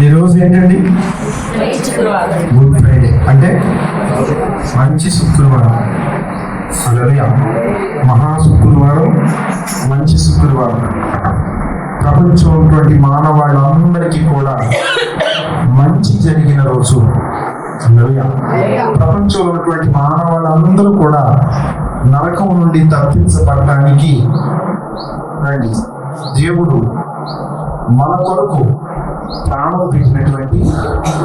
ఈరోజు ఏంటండి? Good Friday అంటే మంచి శుక్రవారం. హల్లెలూయా. మహా శుక్రవారం, మంచి శుక్రవారం. ప్రపంచంలో ఉన్నటువంటి మానవాళ్ళందరికీ కూడా మంచి జరిగిన రోజు. హల్లెలూయా. ప్రపంచంలో ఉన్నటువంటి మానవాళ్ళందరూ కూడా నరకం నుండి తప్పించబడటానికి రండి. దేవుడు మన కొరకు ప్రాణం పెట్టినటువంటి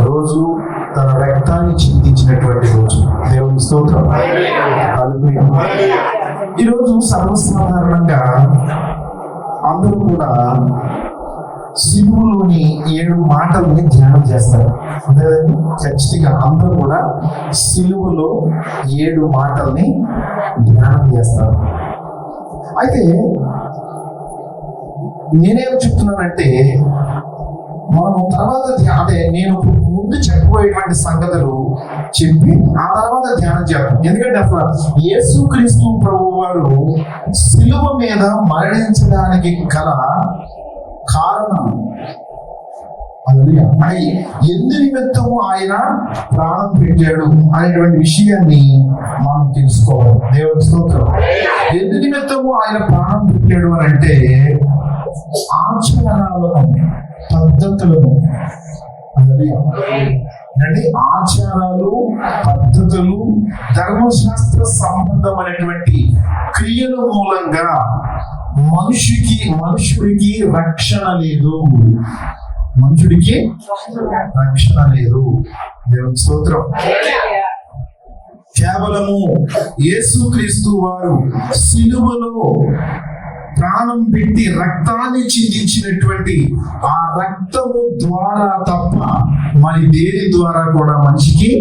రోజు, తన రక్తాన్ని చిందించినటువంటి రోజు. దేవుని స్తోత్రం. ఈరోజు సర్వసాధారణంగా అందరూ కూడా శిలువలోని 7 మాటల్ని ధ్యానం చేస్తారు. అంటే ఖచ్చితంగా అందరూ కూడా శిలువలో 7 మాటల్ని ధ్యానం చేస్తారు. అయితే నేనేం చెప్తున్నానంటే, మనం తర్వాత అదే నేను ముందు చెప్పబోయేటువంటి సంగతులు చెప్పి ఆ తర్వాత ధ్యానం చేద్దాం. ఎందుకంటే అసలు యేసుక్రీస్తు ప్రభువు వారు శిలువ మీద మరణించడానికి గల కారణం, అది ఎందు నిమిత్తము ఆయన ప్రాణం పెట్టాడు అనేటువంటి విషయాన్ని మనం తెలుసుకోవాలి. దేవుని స్తోత్రం. ఎందు నిమిత్తము ఆయన ప్రాణం పెట్టాడు అని అంటే ఆచారాలను, పద్ధతులను, అంటే ఆచారాలు, పద్ధతులు, ధర్మశాస్త్ర సంబంధమైనటువంటి క్రియల మూలంగా మనుషుడికి రక్షణ లేదు. మనుషుడికి రక్షణ లేదు. దేవుని స్తోత్రం. కేవలము యేసుక్రీస్తు వారు శిలువలో ప్రాణం పెట్టి రక్తాన్ని చిందించినటువంటి ఆ రక్తము ద్వారా తప్ప మరి దేని ద్వారా కూడా మనిషికి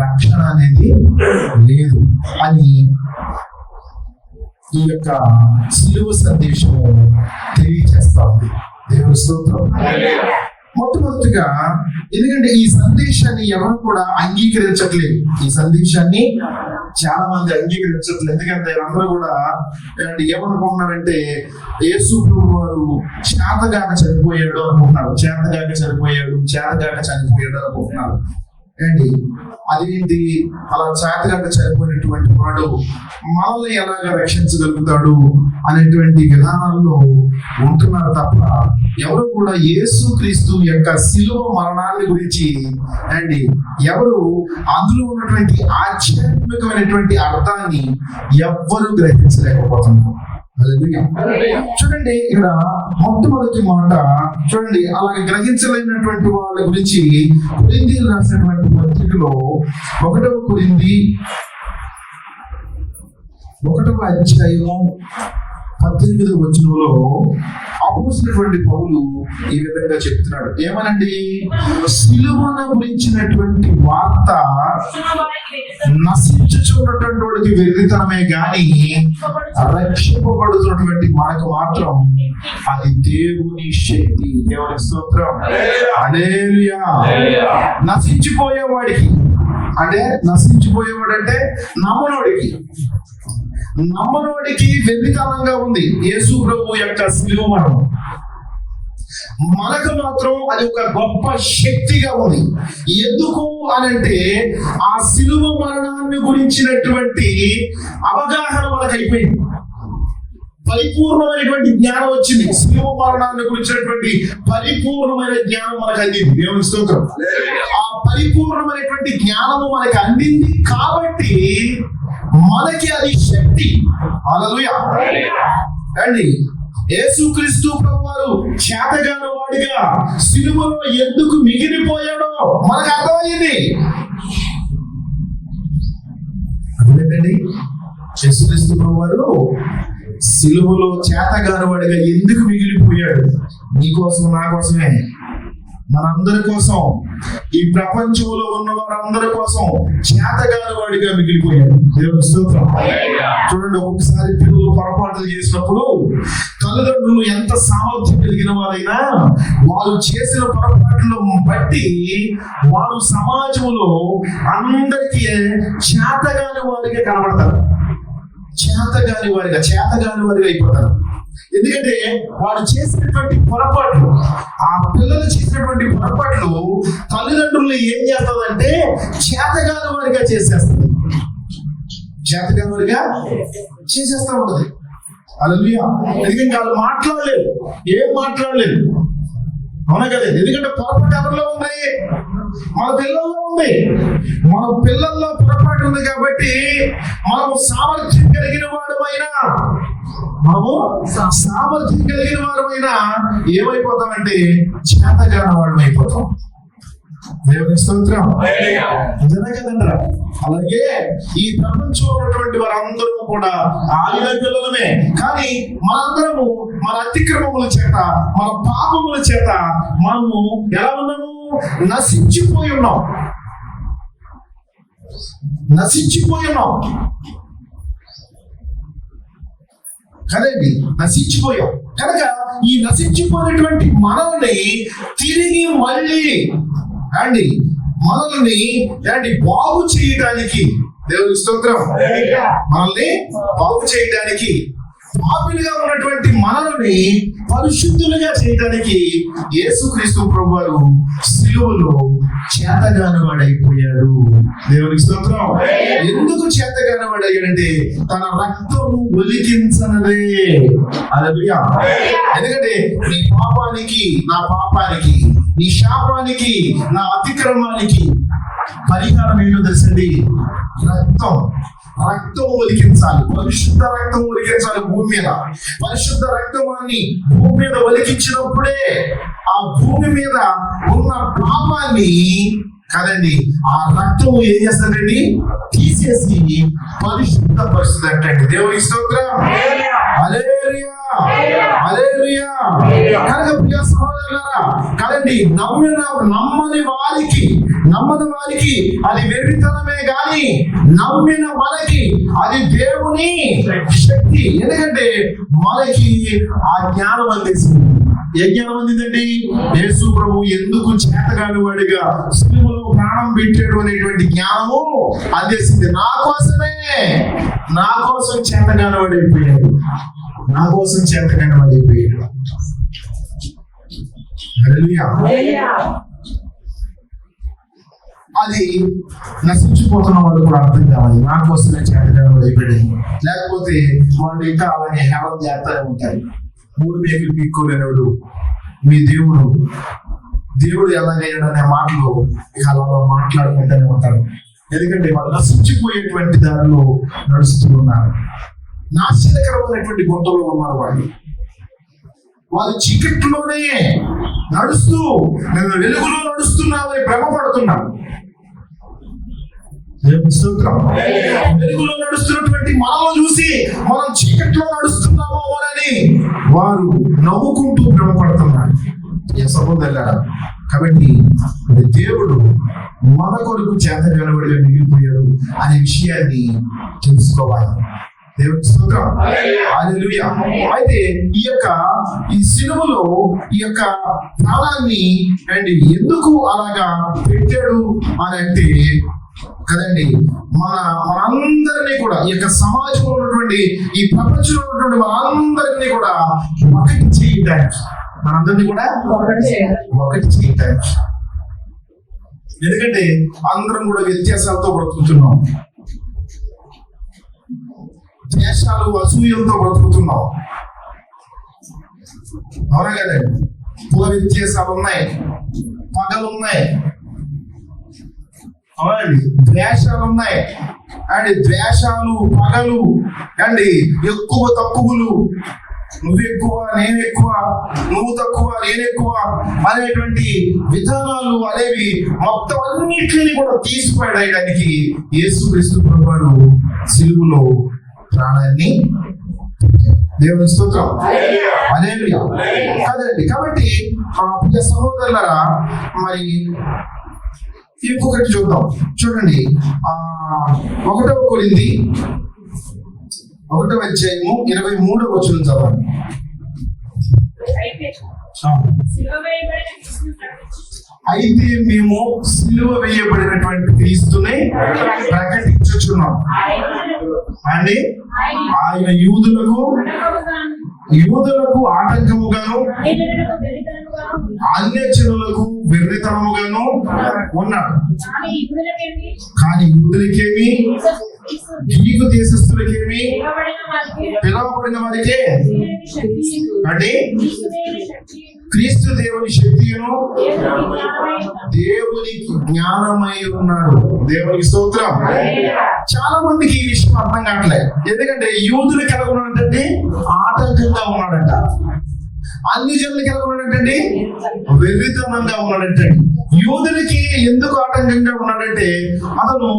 రక్షణ అనేది లేదు అని ఈ యొక్క శిలువ సందేశము తెలియజేస్తా ఉంది. దేవుని స్తోత్రం. మొట్టమొదటిగా ఎందుకంటే ఈ సందేశాన్ని ఎవరు కూడా అంగీకరించట్లేదు. ఈ సందేశాన్ని చాలా మంది అంగీకరించట్లేదు. ఎందుకంటే అందరూ కూడా ఏమనుకుంటున్నారంటే యేసు ప్రభువు వారు చేతగాక చనిపోయాడు అనుకుంటున్నారు. చేతగాక చనిపోయాడు అనుకుంటున్నారు. ఏంటి అదేంటి, అలా చేతగాక చనిపోయినటువంటి వాడు మనల్ని ఎలాగా రక్షించగలుగుతాడు అనేటువంటి విధానాల్లో ఉంటున్నారు తప్ప ఎవరు కూడా యేసుక్రీస్తు యొక్క శిలువ మరణాన్ని గురించి అండి ఎవరు అందులో ఉన్నటువంటి ఆధ్యాత్మికమైనటువంటి అర్థాన్ని ఎవ్వరూ గ్రహించలేకపోతున్నారు. చూడండి, ఇక్కడ మొట్టమొదటి మాట చూడండి. అలాగే గ్రహించలేనటువంటి వాళ్ళ గురించి కొరింథీయులకు రాసినటువంటి పత్రికలో 1వ కొరింథీ 1వ అధ్యాయం 18వ వచనంలో అపోస్తలుడైనటువంటి పౌలు ఈ విధంగా చెప్తున్నాడు. ఏమనండి, శిలువను గురించినటువంటి వార్త నశించుచున్నటువంటి వాడికి వెర్రితనమే గాని రక్షింపబడుతున్నటువంటి మనకు మాత్రం అది దేవుని శక్తి. దేవుని స్తోత్రం. హల్లెలూయా. నశించిపోయేవాడికి అంటే నమ్మనోడికి వెర్రితనంగా ఉంది యేసు ప్రభు యొక్క శిలువ మరణం. మనకు మాత్రం అది ఒక గొప్ప శక్తిగా ఉంది. ఎందుకు అనంటే ఆ శిలువ మరణాన్ని గురించినటువంటి అవగాహన మనకు అయిపోయింది. పరిపూర్ణమైనటువంటి జ్ఞానం వచ్చింది. శిలువ మరణాన్ని గురించినటువంటి పరిపూర్ణమైన జ్ఞానం మనకు అందింది. దేవుని స్తోత్రం. ఆ పరిపూర్ణమైనటువంటి జ్ఞానము మనకు అందింది కాబట్టి మనకి అది శక్తి. హల్లెలూయా. అండి యేసుక్రీస్తు ప్రభువారు చేతగాని వాడిగా శిలువలో ఎందుకు మిగిలిపోయాడో మనకు అర్థమైంది. అదేంటండి, యేసుక్రీస్తు ప్రభువారు శిలువలో చేతగాని వాడిగా ఎందుకు మిగిలిపోయాడు? నీకోసం, నా కోసమే, మనందరి కోసం, ఈ ప్రపంచంలో ఉన్న వారందరి కోసం చేతగాని వాడిగా మిగిలిపోయాడు. దేవుని స్తోత్రం. చూడండి, ఒక్కొక్కసారి పిల్లలు పొరపాట్లు చేసినప్పుడు తల్లిదండ్రులు ఎంత సామర్థ్యం కలిగిన వారైనా వారు చేసిన పొరపాట్లను బట్టి వారు సమాజంలో అందరికీ చేతగాని వారిగా కనబడతారు. చేతగాని వారిగా అయిపోతారు. ఎందుకంటే వాడు చేసినటువంటి పొరపాట్లు, ఆ పిల్లలు చేసినటువంటి పొరపాట్లు తల్లిదండ్రులు ఏం చేస్తుందంటే చేతగాని వారిగా చేసేస్తుంది, చేతగాని వారిగా చేసేస్తా ఉంటుంది. హల్లెలూయా. ఎందుకంటే వాళ్ళు మాట్లాడలేదు, ఏం మాట్లాడలేదు, అవునా కదా? ఎందుకంటే పొరపాటు ఎవరిలో ఉన్నాయి? మన పిల్లల్లో ఉంది. మన పిల్లల్లో పొరపాటు ఉంది కాబట్టి మనము సామర్థ్యం కలిగిన వాడమైనా ఏమైపోతామంటే చేతగాని వాడు అయిపోతాం. దేవుని స్తోత్రం. నిజమే కదంటారా? అలాగే ఈ ప్రపంచంలో ఉన్నటువంటి వారందరూ కూడా ఆయన పిల్లలమే. కానీ మనందరము మన అతిక్రమముల చేత, మన పాపముల చేత మనము ఎలా ఉన్నాము? నశించిపోయి ఉన్నాం. కదండి, నశించిపోయాం. కనుక ఈ నశించిపోయినటువంటి మనల్ని తిరిగి మళ్ళీ మనల్ని బాగు చేయడానికి, దేవుని స్తోత్రం, మనల్ని బాగు చేయడానికి, పాపిలుగా ఉన్నటువంటి మనల్ని పరిశుద్ధులుగా చేయడానికి యేసుక్రీస్తు ప్రభువారు సిలువలో చేతగాని వాడైపోయాడు. దేవునికి స్తోత్రం. ఎందుకు చేతగాని వాడయ్యాడంటే తన రక్తము ఒలికించనదే. హల్లెలూయా. ఎందుకంటే నీ పాపానికి, నా పాపానికి, నీ శాపానికి, నా అతిక్రమానికి పరిహారం ఏంటో తెలుసండి? రక్తం ఒలికించాలి, పరిశుద్ధ రక్తం ఒలికించాలి భూమి మీద. పరిశుద్ధ రక్తాన్ని భూమి మీద ఒలికించినప్పుడే ఆ భూమి మీద ఉన్న పాపాన్ని కదండి ఆ రక్తం ఏం చేస్తుందండి? తీసేసి పరిశుద్ధ పరిస్థితి. దేవుని స్తోత్రం. హల్లెలూయా. హల్లెలూయా. కనుక ప్రియ సహోదరులారా, కదండి నమ్మని వారికి అది వెర్రితనమే గాని నమ్మిన మనకి అది దేవుని శక్తి. ఎందుకంటే మనకి ఆ జ్ఞానం అందేసింది. ఏ జ్ఞానం అందిందండి? యేసు ప్రభు ఎందుకు చేతగాని వాడిగా సిలువలో ప్రాణం పెట్టాడు అనేటువంటి జ్ఞానము అందేసింది. నా కోసం చేతగాని వాడైపోయాడు. హల్లెలూయా. అది నశించిపోతున్న వాళ్ళు కూడా అర్థం కావాలి. నా కోసమే చేతగాని వాడైపోయాడు. లేకపోతే వాళ్ళు ఇంకా అలాగే హేళన చేస్తూనే ఉంటారు. 3 మేకులు పీక్కోలేనాడు మీ దేవుడు ఎలాగైనాడనే మాటలు ఇక అలా మాట్లాడుకుంటూనే ఉంటారు. ఎందుకంటే వాళ్ళు నశించిపోయేటువంటి దారిలో నడుస్తూ ఉన్నారు. నాశనకరమైనటువంటి గుంటలో ఉన్నారు. వాళ్ళు చీకట్లోనే నడుస్తూ నేను వెలుగులో నడుస్తున్నామని భ్రమపడుతున్నారు. వెలుగులో నడుస్తున్నటువంటి మనలో చూసి మనం చీకట్లో నడుస్తున్నామో అని వారు నవ్వుకుంటూ భ్రమపడుతున్నారు. సహోదరులారా, కాబట్టి దేవుడు మన కొరకు చేతగాని వాడిగా మిగిలిపోయాడు అనే విషయాన్ని తెలుసుకోవాలి. దేవుని స్తోత్రం. హల్లెలూయా. అయితే ఈ సిలువలో ఈ యొక్క ప్రాణాన్ని ఎందుకు అలాగా పెట్టాడు అని అంటే కదండి, మనందరినీ కూడా ఈ యొక్క సమాజంలో ఉన్నటువంటి, ఈ ప్రపంచంలో ఉన్నటువంటి మనందరినీ కూడా ఒకటి చేయడానికి, ఎందుకంటే అందరం కూడా వ్యత్యాసాలతో బ్రతుకుతున్నాం, దేశాలు అసూయలతో బ్రతుకుతున్నాం. అవునా కదండి? కుల వ్యత్యాసాలు ఉన్నాయి, పగలు ఉన్నాయి, అవునండి, ద్వేషాలు ఉన్నాయి. ద్వేషాలు, పగలు, ఎక్కువ తక్కువలు, నువ్వు ఎక్కువ నేను ఎక్కువ, నువ్వు తక్కువ నేను ఎక్కువ అనేటువంటి విధానాలు అనేవి మొత్తం అన్నిటిని కూడా తీసిపడేయడానికి యేసుక్రీస్తు ప్రభువారు సిలువలో ప్రాణాన్ని, దేవుని స్తోత్రం, హల్లెలూయా. కాదండి. కాబట్టి ప్రియ సహోదరులారా, మరి ఇంకొకటి చూద్దాం. చూడండి, 1 కొరింథీ 1వ అధ్యాయము 23వ వచనం చదవండి. అయితే మేము సిలువ వేయబడినటువంటి క్రీస్తుని ప్రకటించుచున్నాం. ఆయన యూదులకు యూదులకు ఆటంకముగాను అన్యజనులకు వెర్రితనముగాను ఉన్నాడు. కానీ యూదులకేమి గ్రీకు దేశస్థులకేమి పిలవబడిన వారికే అంటే క్రీస్తు దేవుని శక్తియును దేవునికి జ్ఞానమై ఉన్నాడు. దేవునికి స్తోత్రం. చాలా మందికి ఈ విషయం అర్థం కావట్లేదు. ఎందుకంటే యూదులకు ఎలా ఉన్నాడంటే ఆటంకంగా ఉన్నాడంట, అన్ని జనులకి ఎలా ఉన్నాడంటండి వెర్రితనంగా ఉన్నాడంటండి. యూదులకి ఎందుకు ఆటంకంగా ఉన్నాడంటే అతను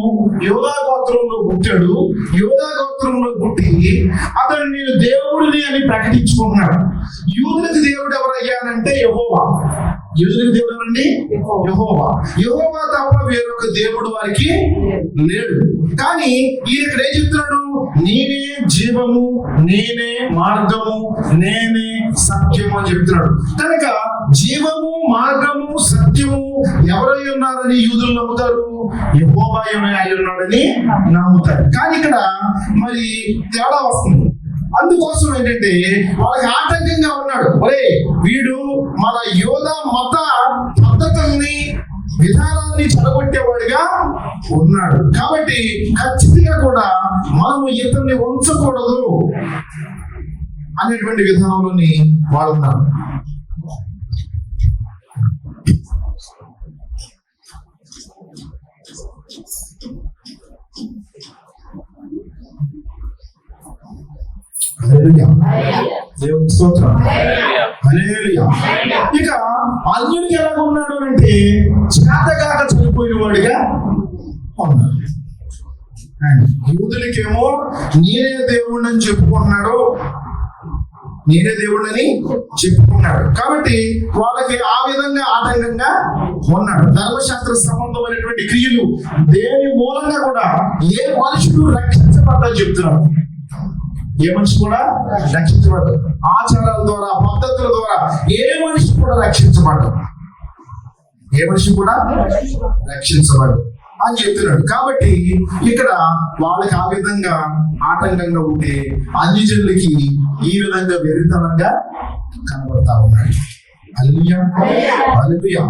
యోధా గోత్రంలో పుట్టాడు. యోధా గోత్రంలో పుట్టి అతను నేను దేవుడిని అని ప్రకటించుకుంటున్నాడు. యూదులకు దేవుడు ఎవరయ్యానంటే యెహోవా. యూదులకు దేవుడు ఎవరండి? యెహోవా. యెహోవా తప్ప వేరొక దేవుడు వారికి లేడు. కానీ ఈయన ఇక్కడ ఏం చెప్తున్నాడు? నేనే జీవము, నేనే మార్గము, నేనే సత్యము అని చెప్తున్నాడు. కనుక జీవము, మార్గము, సత్యము ఎవరై ఉన్నారని యూదులు నమ్ముతారు? యెహోవా అయి ఉన్నాడని నమ్ముతారు. కానీ ఇక్కడ మరి తేడా వస్తుంది. అందుకోసం ఏంటంటే వాళ్ళకి ఆటంకంగా ఉన్నాడు. ఒరే వీడు మన యోధా మత పద్ధతుల్ని విధానాన్ని చెడగొట్టేవాడిగా ఉన్నాడు. కాబట్టి ఖచ్చితంగా కూడా మనము ఇతన్ని ఉంచకూడదు అనేటువంటి విధానంలోని వాళ్ళు ఉన్నారు. దేవుని స్తోత్రం. హల్లెలూయా. ఇక అన్యుడికి ఎలా ఉన్నాడు అంటే చేతగాక చనిపోయిన వాడిగా ఉన్నాడు. యూదులకేమో నేనే దేవుడిని చెప్పుకుంటున్నాడు, నేనే దేవుడని చెప్పుకున్నాడు. కాబట్టి వాళ్ళకి ఆ విధంగా ఆటంకంగా ఉన్నాడు. ధర్మశాస్త్ర సంబంధమైనటువంటి క్రియలు దేని మూలంగా కూడా ఏ మనుషుడు రక్షించబడ్డని చెప్తున్నారు. ఏ మనిషి కూడా రక్షించబడ్డు. ఆచారాల ద్వారా, పద్ధతుల ద్వారా ఏ మనిషి కూడా రక్షించబడ్డు. ఏ మనిషి కూడా రక్షించబడ్డు అని చెప్తున్నాడు. కాబట్టి ఇక్కడ వాళ్ళకి ఆ విధంగా ఆటంకంగా ఉంటే అన్ని జనులకి ఈ విధంగా వెర్రితనంగా కనబడతా ఉన్నాడు. హల్లెలూయా, హల్లెలూయా.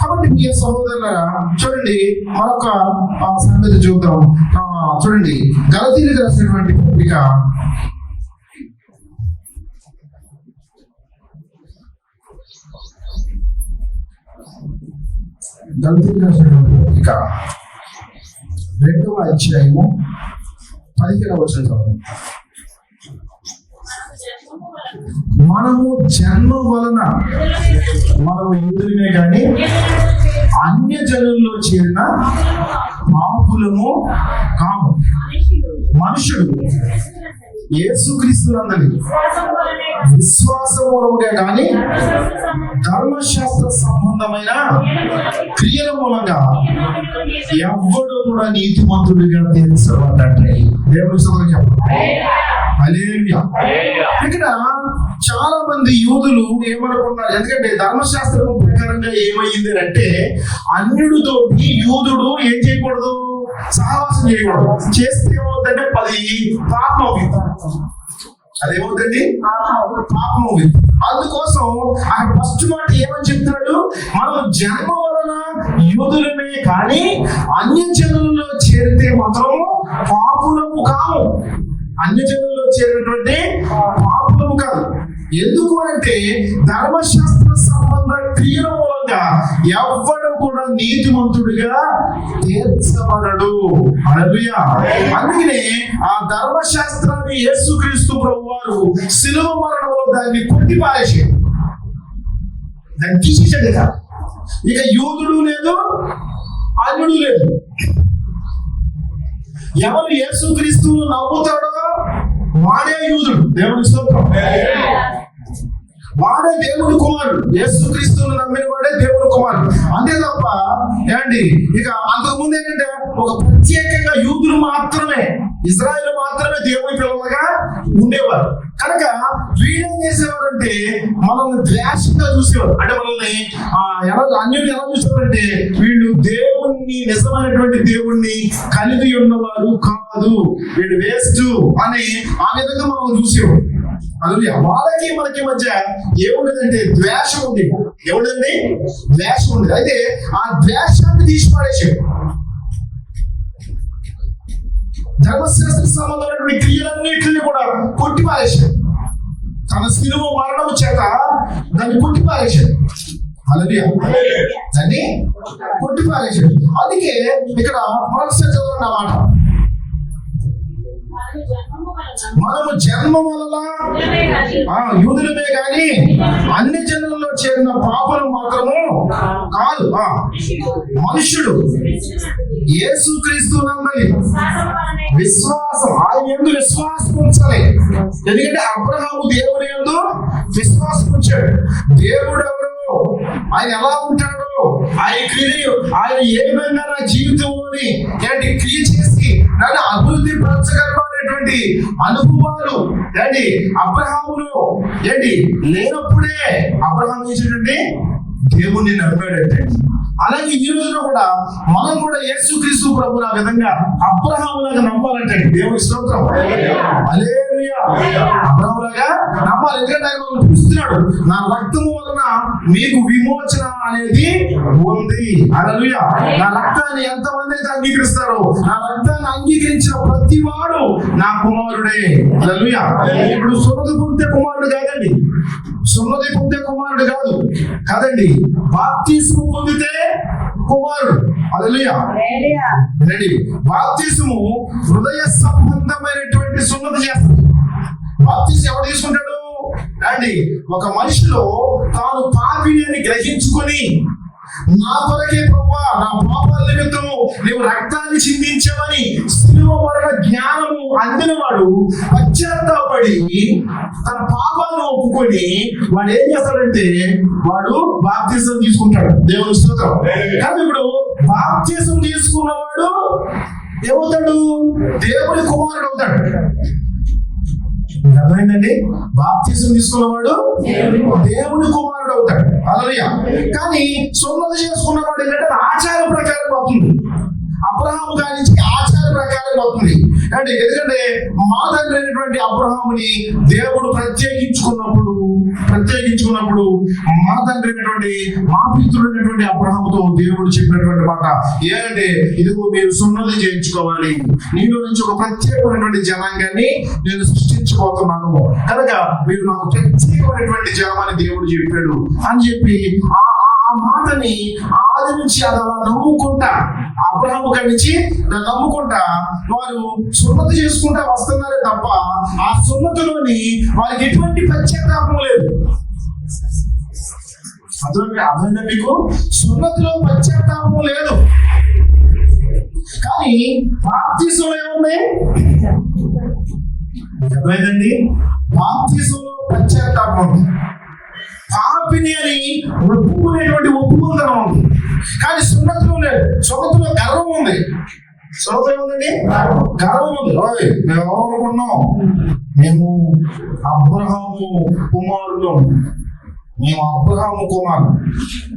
కాబట్టి మీ సహోదరులారా చూడండి, మరొక సంగతి చూద్దాం. చూడండి, గలతీయులకు రాసినటువంటి పత్రిక గలతీయులకు రాసినటువంటి పత్రిక 2వ అధ్యాయము 15వ వచనం చదవండి. మనము జన్మ వలన మనము యూదులమే కానీ అన్య జనుల్లో చేరిన పాపులము కాము. మనుషుడు యేసుక్రీస్తునందలి విశ్వాసం మూలముగా కానీ ధర్మశాస్త్ర సంబంధమైన క్రియల మూలంగా ఎవ్వడు కూడా నీతిమంతుడిగా తీర్చబడ్డట్లే. దేవుని స్తోత్రం చెప్పండి. హల్లెలూయా. ఇక్కడ చాలా మంది యూదులు ఏమనుకున్నారు, ఎందుకంటే ధర్మశాస్త్రం ప్రకారంగా ఏమైంది అంటే అన్యుడితో యూదుడు ఏం చేయకూడదు, సహవాసం చేయకూడదు. చేస్తే ఏమవుతుందంటే 10 పాపం అవుతుంది. అదేమవుతుంది? పాపం అవుతుంది. అందుకోసం ఆయన ఫస్ట్ మాట ఏమని చెప్తున్నాడు, మనం జన్మ వలన యూదులమే కానీ అన్య జనులలో చేరితే మాత్రం పాపులము కాము. అన్య జనులలో చేరినటువంటి పాపులము కాదు. ఎందుకు అంటే ధర్మశాస్త్ర సంబంధ క్రియల మూలంగా ఎవ్వడు కూడా నీతిమంతుడిగా తీర్చబడడు. హల్లెలూయా. అందుకనే ఆ ధర్మశాస్త్రాన్ని యేసుక్రీస్తు ప్రభువారు శిలువ మరణంలో దాన్ని కొట్టిపారేసాడు, దాన్ని తీసేసాడు. ఇక యూదుడు లేదు, అన్యుడు లేదు. ఎవరు యేసుక్రీస్తును నమ్ముతాడో వాడే యూదుడు. దేవుని స్తోత్రం. వాడే దేవుని కుమారుడు. యేసుక్రీస్తును నమ్మిన వాడే దేవుని కుమారుడు. అంతే తప్ప ఏమండి ఇక అంతకుముందు ఏంటంటే ఒక ప్రత్యేకంగా యూదులు మాత్రమే, ఇజ్రాయేల్ మాత్రమే దేవుని పిల్లలుగా ఉండేవారు. కనుక వీళ్ళేం చేసేవారంటే మనల్ని ద్వేషంగా చూసేవారు. అంటే మనల్ని అన్యులు ఎలా చూసేవారంటే వీళ్ళు దేవుణ్ణి, నిజమైనటువంటి దేవుణ్ణి కలిగి ఉన్నవారు కాదు, వీళ్ళు వేస్ట్ అని ఆ విధంగా మనం చూసేవారు. హల్లెలూయా. వాళ్ళకి మనకి మధ్య ఏముండదంటే ద్వేషం ఉంది. ఏముండదండి? ద్వేషం ఉంది. అయితే ఆ ద్వేషాన్ని తీసి పడేసాడు. ధర్మశాస్త్ర సంబంధమైనటువంటి క్రియలన్నింటినీ కూడా కొట్టిపారేశాడు. తన శిలువ మరణము చేత దాన్ని కొట్టిపారేశాడు. హల్లెలూయా. దాన్ని కొట్టిపారేశాడు. అందుకే ఇక్కడ మరొకసారి చదవండి ఆ మాట. మనము జన్మ వలన యూదులమే కానీ అన్ని జనులలో చేరిన పాపలు మాత్రము కాదు. మనుష్యుడు యేసుక్రీస్తు నందలి విశ్వాసం, ఆయన యందు విశ్వాసం ఉంచాలి. ఎందుకంటే అబ్రహాము దేవుని యందు విశ్వాసం ఉంచాడు. దేవుడు ఎవరు, ఆయన ఎలా ఉంటాడు, ఆయన క్రియలు, ఆయన ఏ విధంగా నా జీవితంలోని క్రియ చేసి నన్ను అభివృద్ధి పరచగలటువంటి అనుభవాలు అబ్రహాములో లేనప్పుడే అబ్రహాం చేసేటండి దేవుణ్ణి నమ్మాడంటే. అలాగే ఈ రోజున కూడా మనం కూడా యేసుక్రీస్తు ప్రభువుని ఆ విధంగా అబ్రహాములాగా నమ్మాలంటే దేవుని స్తోత్రం. హల్లెలూయా. అబ్రహాములాగా నమ్మాలి. ఎందుకంటే ఆయన మనల్ని పిలుస్తున్నాడు. నా రక్తము వలన మీకు విమోచన అనేది ఉంది. హల్లెలూయా. నా రక్తాన్ని ఎంతమంది అయితే అంగీకరిస్తారో, నా రక్తాన్ని అంగీకరించిన ప్రతి వాడు నా కుమారుడే. హల్లెలూయా. ఇప్పుడు సున్నతి పొందే కుమారుడు కాదండి, సున్నతి పొందే కుమారుడు కాదండి, బాప్తిస్మము పొందితే కుమారుడు. హల్లెలూయా. బాప్తిస్మము హృదయ సంబంధమైనటువంటి సున్నతి చేస్తుంది. బాప్తిస్మం ఎవరు తీసుకుంటాడు అండి? ఒక మనిషిలో తాను పాపిని అని గ్రహించుకొని, నా కొరకే ప్రభువా, నా పాపాల నిమిత్తము నీవు రక్తాన్ని చిందించావని శిలువ మరణ జ్ఞానము అందినవాడు పశ్చాత్తాపడి తన పాపాలను ఒప్పుకొని వాడు ఏం చేస్తాడంటే వాడు బాప్తిసం తీసుకుంటాడు. దేవుని స్తోత్రం. కానీ ఇప్పుడు బాప్తిసం తీసుకున్నవాడు ఏమవుతాడు? దేవుని కుమారుడు అవుతాడు. అర్థమైందండి? బాప్తిసం తీసుకున్నవాడు దేవుని కుమారుడు అవుతాడు. హల్లెలూయా. కానీ సున్నతి చేసుకున్నవాడు ఏంటంటే ఆచార ప్రకారం అవుతుంది. అబ్రహాము గారి నుంచి ఆచార ప్రకారం అవుతుంది. ఎందుకంటే మా తండ్రి అయినటువంటి అబ్రహాముని దేవుడు ప్రత్యేకించుకున్నప్పుడు మా తండ్రి అయినటువంటి మా పితృడైనటువంటి అబ్రహాముతో దేవుడు చెప్పినటువంటి మాట ఏంటంటే, ఇదిగో మీరు సున్నతి చేయించుకోవాలి, నీలో నుంచి ఒక ప్రత్యేకమైనటువంటి జనాంగాన్ని నేను సృష్టించబోతున్నాను, కనుక మీరు నాకు ప్రత్యేకమైనటువంటి జనాన్ని దేవుడు చెప్పాడు అని చెప్పి ఆ మాటని ఆది నుంచి అలా నమ్ముకుంటా, అబ్రహాము గారి నుంచి నమ్ముకుంటా వారు సున్నతి చేసుకుంటా వస్తున్నారే తప్ప ఆ సున్నతిలోని వారికి ఎటువంటి పశ్చాత్తాపం లేదు. అర్థమైందా మీకు? సున్నతిలో పశ్చాత్తాపం లేదు. కానీ బాప్తిసంలో ఏముంది? అర్థమైందండి? బాప్తిసంలో పశ్చాత్తాపం ఉంది. పాపిని అని ఒప్పుకునేటువంటి ఒప్పుకుందనం ఉంది. కానీ సున్నతిలో లేదు. సున్నతిలో గర్వం ఉంది. సున్నతిలో ఏముందండి? గర్వం ఉంది. మేము ఎవరనుకున్నాం? మేము అబ్రహాము కుమారులు, మేము అబ్రహాము కుమారులు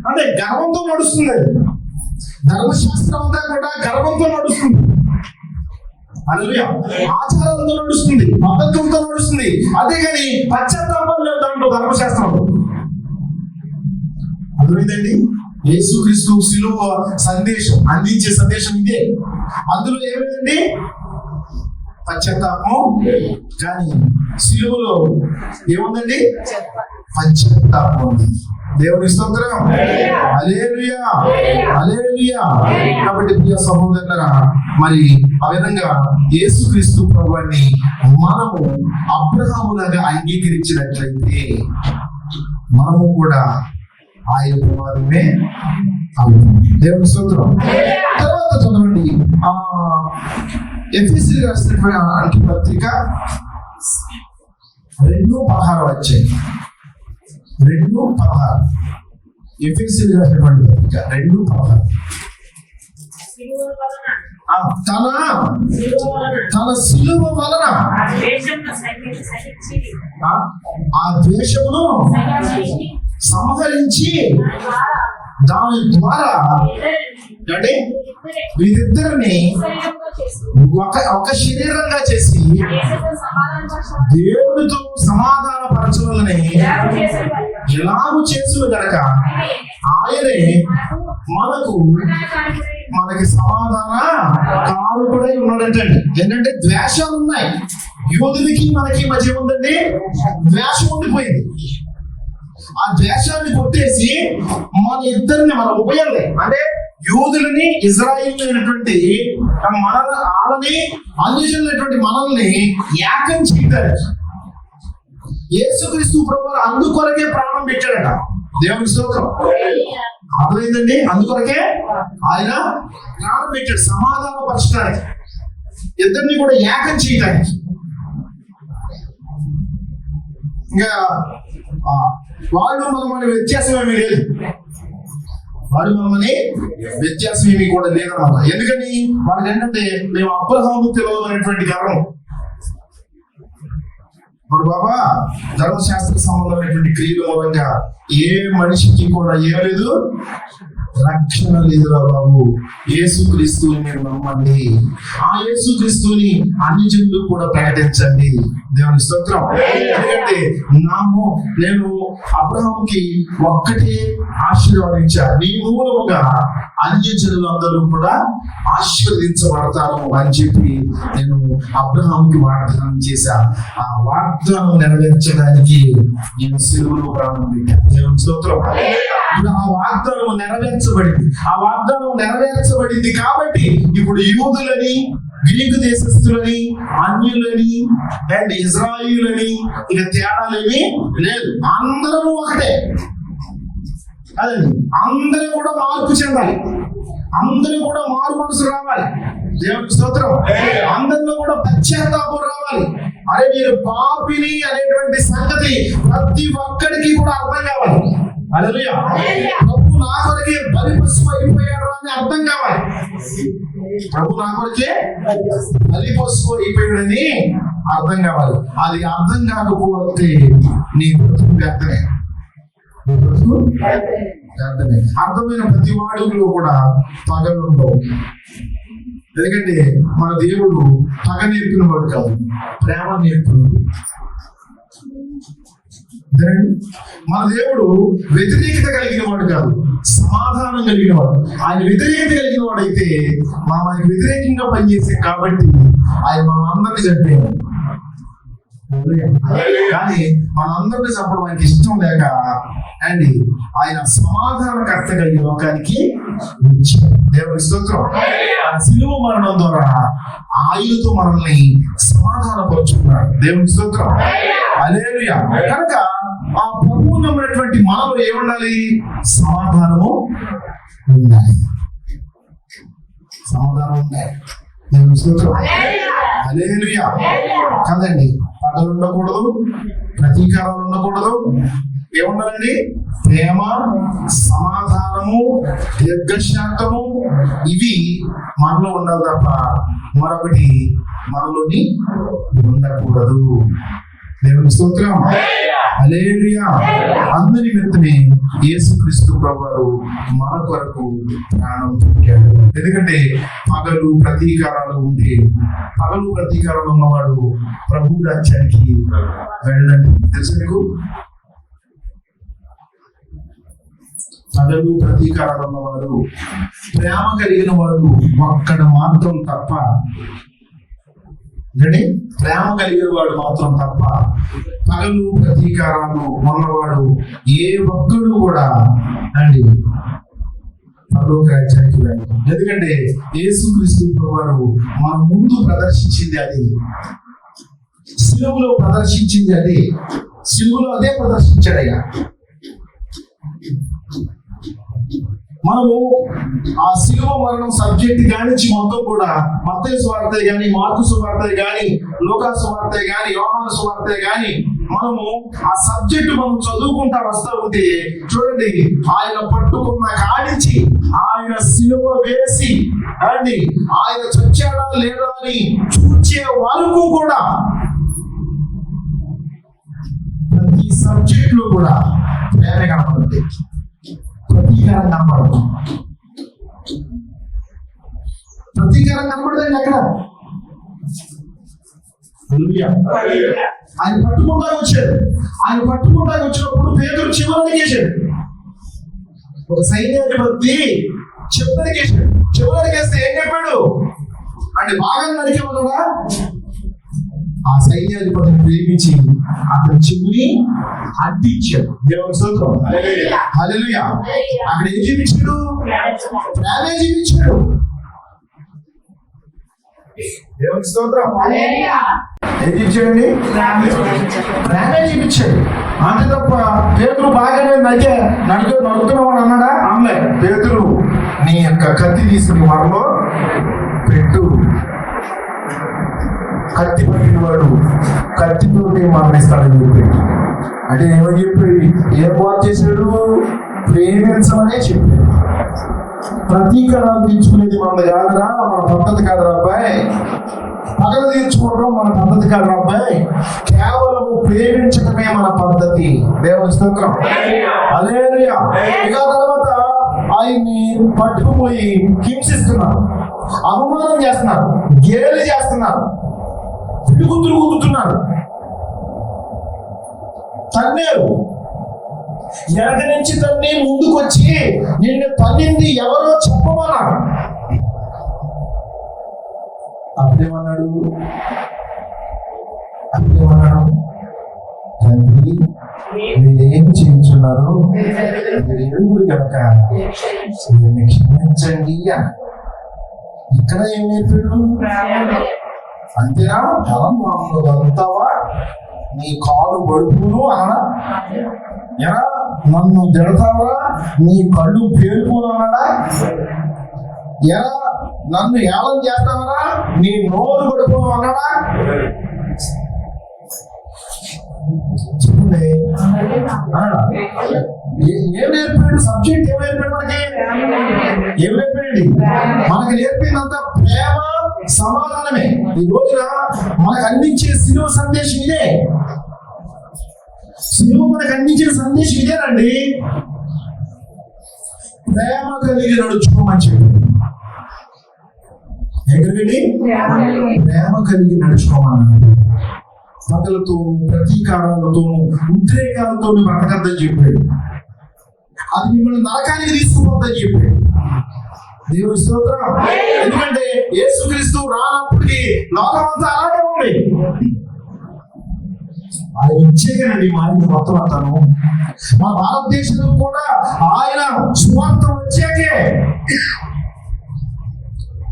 అంటే గర్వంతో నడుస్తుంది. ధర్మశాస్త్రం అంతా కూడా గర్వంతో నడుస్తుంది. హల్లెలూయా. ఆచారాలతో నడుస్తుంది, పద్ధతులతో నడుస్తుంది. అదే కానీ పశ్చాత్తాపం లేదు దాంట్లో ధర్మశాస్త్రంలో. అర్థమైందండి? యేసుక్రీస్తు శిలువ సందేశం అందించే సందేశం ఇదే. అందులో ఏమైందండి? పశ్చాత్తాపం. కానీ శిలువలో ఏముందండి? పశ్చాత్తాపం ఉంది. దేవుని స్తోత్రం. హల్లెలూయా. హల్లెలూయా. కాబట్టి ప్రియ సహోదరులారా, మరి ఆ విధంగా యేసుక్రీస్తు ప్రభువుని మనము అబ్రహాములాగా అంగీకరించినట్లయితే మనము కూడా ఆయన కుమారుడే అవుతాం. దేవుని స్తోత్రం. తర్వాత చదవండి, ఎఫెసీయులకు రాసినటువంటి పత్రిక 2:16 వచ్చాయి. 2:16 ఎఫెసీయులకు రాసినటువంటి పత్రిక 2:16 తన శిలువ వలన ఆ ద్వేషమును సంహరించి దాని ద్వారా అంటే వీరిద్దరిని ఒక శరీరంగా చేసి దేవుడితో సమాధాన పరచులని ఎలాగూ చేసులు గనక ఆయనే మనకి సమాధాన కారకుడై ఉన్నాడంటండి. ఏంటంటే ద్వేషాలు ఉన్నాయి, యోధుడికి మనకి మధ్య ఉందండి, ద్వేషం ఉండిపోయింది. ఆ ద్వేషాన్ని కొట్టేసి మన ఇద్దరిని మన ఉభయాలే అంటే యూదులని ఇజ్రాయిల్ అయినటువంటి వాళ్ళని అన్యజనులైనటువంటి మనల్ని ఏకం చేయడానికి యేసుక్రీస్తు ప్రభువు అందుకొరకే ప్రాణం పెట్టాడట. దేవుని స్తోత్రం. అర్థమైందండి? అందుకొరకే ఆయన ప్రాణం పెట్టాడు, సమాధాన పరచడానికి, ఇద్దరిని కూడా ఏకం చేయడానికి. ఇంకా వాళ్ళు మనమని వ్యత్యాసం ఏమీ లేదు, వాడు మనమని వ్యత్యాసం ఏమీ కూడా లేదన్నమాట. ఎందుకని వాళ్ళకి ఏంటంటే మేము అబ్రహాము తెలియనటువంటి కారణం. ఇప్పుడు బాబా ధర్మశాస్త్ర సంబంధమైనటువంటి క్రియల మూలంగా ఏ మనిషికి కూడా ఏం లేదు, రక్షణ లేదురా బాబు. యేసుక్రీస్తుని మీరు నమ్మండి, ఆ యేసుక్రీస్తుని అన్ని జనులు కూడా ప్రకటించండి. దేవుని స్తోత్రం. ఎందుకంటే నేను అబ్రహాముకి ఒక్కటే ఆశీర్వాదించా, నీ మూలముగా అన్య జనులు అందరూ కూడా ఆశీర్వదించబడతారు అని చెప్పి నేను అబ్రహాముకి వాగ్దానం చేశా. ఆ వాగ్దానం నెరవేర్చడానికి నేను సిలువలో ప్రాణం పెట్టాను. దేవుని స్తోత్రం. ఇప్పుడు ఆ వాగ్దానం నెరవేర్చబడింది. ఆ వాగ్దానం నెరవేర్చబడింది కాబట్టి ఇప్పుడు యూదులని, గ్రీకు దేశస్తులని, అన్యులని అండ్ ఇజ్రాయిలని ఇక తేడాలేమి లేదు, అందరూ ఒకటే. అదండి, అందరూ కూడా మార్పు చెందాలి, అందరూ కూడా మారు మనసు రావాలి. దేవుని స్తోత్రం. అందరిలో కూడా పశ్చాత్తాపం రావాలి. అరే మీరు పాపిని అనేటువంటి సంగతి ప్రతి ఒక్కడికి కూడా అర్థం కావాలి. హల్లెలూయా. ప్రభు నా కొరకే బలిపశువు అయిపోయాడు అని అర్థం కావాలి. ప్రభు నా కొరకే బలిపశువు అయిపోయాడని అర్థం కావాలి. అది అర్థం కాకపోతే నీ బ్రతుకు వ్యర్థమే. అర్థమైన ప్రతి వాడులో కూడా పగలుండవు. ఎందుకంటే మన దేవుడు పగ నేర్పిన వాడు కాదు, ప్రేమ నేర్పినవాడు. మన దేవుడు వ్యతిరేకత కలిగిన వాడు కాదు, సమాధానం కలిగిన వాడు. ఆయన వ్యతిరేకత కలిగిన వాడైతే మనకి వ్యతిరేకంగా పనిచేసాం కాబట్టి ఆయన మనం అందరినీ చంపాడు. కానీ మనందరినీ చంపడం ఆయనకి ఇష్టం లేక అండ్ ఆయన సమాధానకర్తగా ఈ లోకానికి వచ్చాడు. దేవుని స్తోత్రం. సిలువ మరణం ద్వారా ఆయనతో మనల్ని సమాధానపరుచుకున్నాడు. దేవుని స్తోత్రం. హల్లెలూయా. కనుక ఆ ప్రభువు నమ్మినటువంటి మనలో ఏముండాలి? సమాధానము ఉండాలి, సమాధానం ఉండాలి. దేవుని స్తోత్రం. హల్లెలూయా. కదండి, పగలు ఉండకూడదు, ప్రతీకారాలు ఉండకూడదు. ఏముండాలండి? ప్రేమ, సమాధానము, దీర్ఘశాంతము, ఇవి మనలో ఉండాలి తప్ప మరొకటి మనలోని ఉండకూడదు. దేవుని స్తోత్రం. హల్లెలూయా. అందరి నిమిత్తమే యేసుక్రీస్తు ప్రభువు మన కొరకు ప్రాణం పెట్టాడు. ఎందుకంటే పగలు ప్రతీకారాలు ఉంటే, పగలు ప్రతీకారాలు ఉన్నవాడు ప్రభు రాజ్యానికి వెళ్ళండి. తెలుసు మీకు? పగలు ప్రతీకారాలు ఉన్నవాడు, ప్రేమ కలిగిన వాడు ఒక్కడు మాత్రం తప్ప, ప్రేమ కలిగిన వాడు మాత్రం తప్ప పగలు ప్రతీకారాలు ఉన్నవాడు ఏ ఒక్కడు కూడా అండి పరలోక రాజ్యానికి వెళ్ళి. ఎందుకంటే యేసుక్రీస్తు ప్రభువు మన ముందు ప్రదర్శించింది అది, సిలువలో ప్రదర్శించింది అది, సిలువలో అదే ప్రదర్శించాడయ్యా. మనము ఆ శిలువ మరణం సబ్జెక్ట్ కానించి మొత్తం కూడా మత్తయి సువార్త గాని, మార్కు సువార్త గాని, లూకా సువార్త గాని, యోహాను సువార్త గాని మనము ఆ సబ్జెక్ట్ మనం చదువుకుంటా వస్తా ఉంటే చూడండి, ఆయన పట్టుకున్న కాడించి ఆయన శిలువ వేసి అండి ఆయన చచ్చాడా లేదా అని చూచే వరకు కూడా ప్రతి సబ్జెక్ట్ లో కూడా ప్రేమ కనపడుతుంది, ప్రతీకారం కనపడదు. ప్రతీకారం కనపడదండి అక్కడ. ఆయన పట్టుకుంటా వచ్చాడు. ఆయన పట్టుకుంటా వచ్చినప్పుడు పేతురు చివరడికేశాడు. ఒక సైన్యాధిపతి చివరడికేశాడు. చివరడికేస్తే ఏం చెప్పాడు అంటే బాగా నరికేమన్నాడా? ఆ సైన్యాధిపతిని ప్రేమించి అతని చెవిని అంటించాడు. దేవుని స్తోత్రం. హల్లెలూయా. అక్కడ ఏం జీవించాడు? ప్రేమే జీవించాడు. దేవుని స్తోత్రం. ఏం జీవించాడండి? ప్రేమే జీవించాడు. అంతే తప్ప పేతురు బాగానే నడుతున్నాడు అన్నాడా? అమ్మలే. పేతురు నీ యొక్క కత్తి తీసుకుని మరలో పెట్టు. కత్తి పట్టినవాడు కత్తితోటి మరణిస్తాడని చెప్పి అంటే ఏమని చెప్పి ఏం బాగు చేశాడు? ప్రేమించమనే చెప్పాడు. ప్రతీకారాలు తీర్చుకునేది మనది కాదురా, మన పద్ధతి కాదురా అబ్బాయి. పగల తీర్చుకోవడం మన పద్ధతి కాదురా అబ్బాయి. కేవలం ప్రేమించడమే మన పద్ధతి. దేవుని స్తోత్రం. హల్లెలూయా. ఇక తర్వాత ఆయన్ని పట్టుకుపోయి హింసిస్తున్నారు, అవమానం చేస్తున్నారు, గేలి చేస్తున్నారు, పిడుగుతులు ఊదుతున్నారు, తన్నేరు. వెనక నుంచి తన్ని ముందుకు వచ్చి నిన్ను తన్నింది ఎవరో చెప్పమన్నాడు. అప్పుడేమన్నాడు? తండ్రి మీరేం చేయించున్నారు, మీరు ఏడుగురు కనుక వీరిని క్షమించండి అని. ఇక్కడ ఏం నేర్పాడు? అంతేనా? బలం మామూలు వదులుతావా? నీ కాలు బడుపును అన్నా? ఎరా నన్ను తిడతావా? నీ కళ్ళు పేరుపును అన్నాడా? ఎరా నన్ను ఏలం చేస్తావరా? నీ నోరు బడుపును అన్నాడా? చెప్పండి. ఏం నేర్పాడు? సబ్జెక్ట్ ఏం నేర్పాడు మనకి? ఏం నేర్పాడండి? మనకి నేర్పిందంతా ప్రేమ, సమాధానమే. ఈ రోజున మనకు అందించే సిలువ సందేశం ఇదే. సిలువ మనకు అందించిన సందేశం ఇదేనండి. ప్రేమ కలిగి నడుచుకోమని చెప్పి. ఎక్కడికండి? ప్రేమ కలిగి నడుచుకోమన్నాడు. పగలతోనూ, ప్రతీకారాలతోనూ, ఉద్రేకాలతోనూ బ్రతకద్దని చెప్పాడు. అది మిమ్మల్ని నరకానికి తీసుకుపోద్దని చెప్పాడు. దేవుని స్తోత్రం. ఎందుకంటే యేసుక్రీస్తు రానప్పటికీ లోకమంతా అలాగే ఉంది. ఆయన వచ్చేగానండి మారిన మొత్తం అంతాను. మన భారతదేశంలో కూడా ఆయన సువార్త వచ్చాకే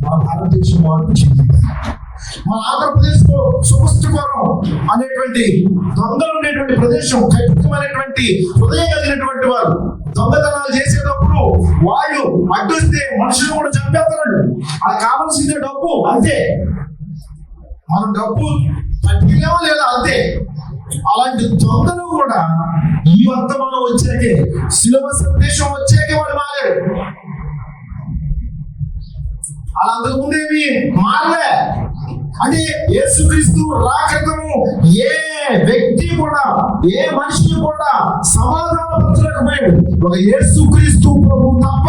మన భారతదేశం మార్పు చెందింది. మన ఆంధ్రప్రదేశ్ లో సుమస్టిపురం అనేటువంటి దొంగలు ఉండేటువంటి ప్రదేశం, ఖచ్చితమైనటువంటి హృదయం కలిగినటువంటి వారు దొంగతనాలు చేసేటప్పుడు వాళ్ళు అడ్డొస్తే మనుషులు కూడా చంపేస్తున్నాడు. అది కావాల్సిందే డబ్బు, అంతే. మనం డబ్బు పట్టుకునేమో లేదా, అంతే. అలాంటి దొంగలు కూడా ఈ వర్తమానం వచ్చాకే, శిలువ సందేశం వచ్చాకే వాడు మారాడు. అలా అంతకుముందేమి మారలే. అంటే యేసుక్రీస్తు రాకము ఏ వ్యక్తి కూడా, ఏ మనిషి కూడా సమాధానపరచలేకపోయాడు. ఒక యేసుక్రీస్తు ప్రభు తప్ప.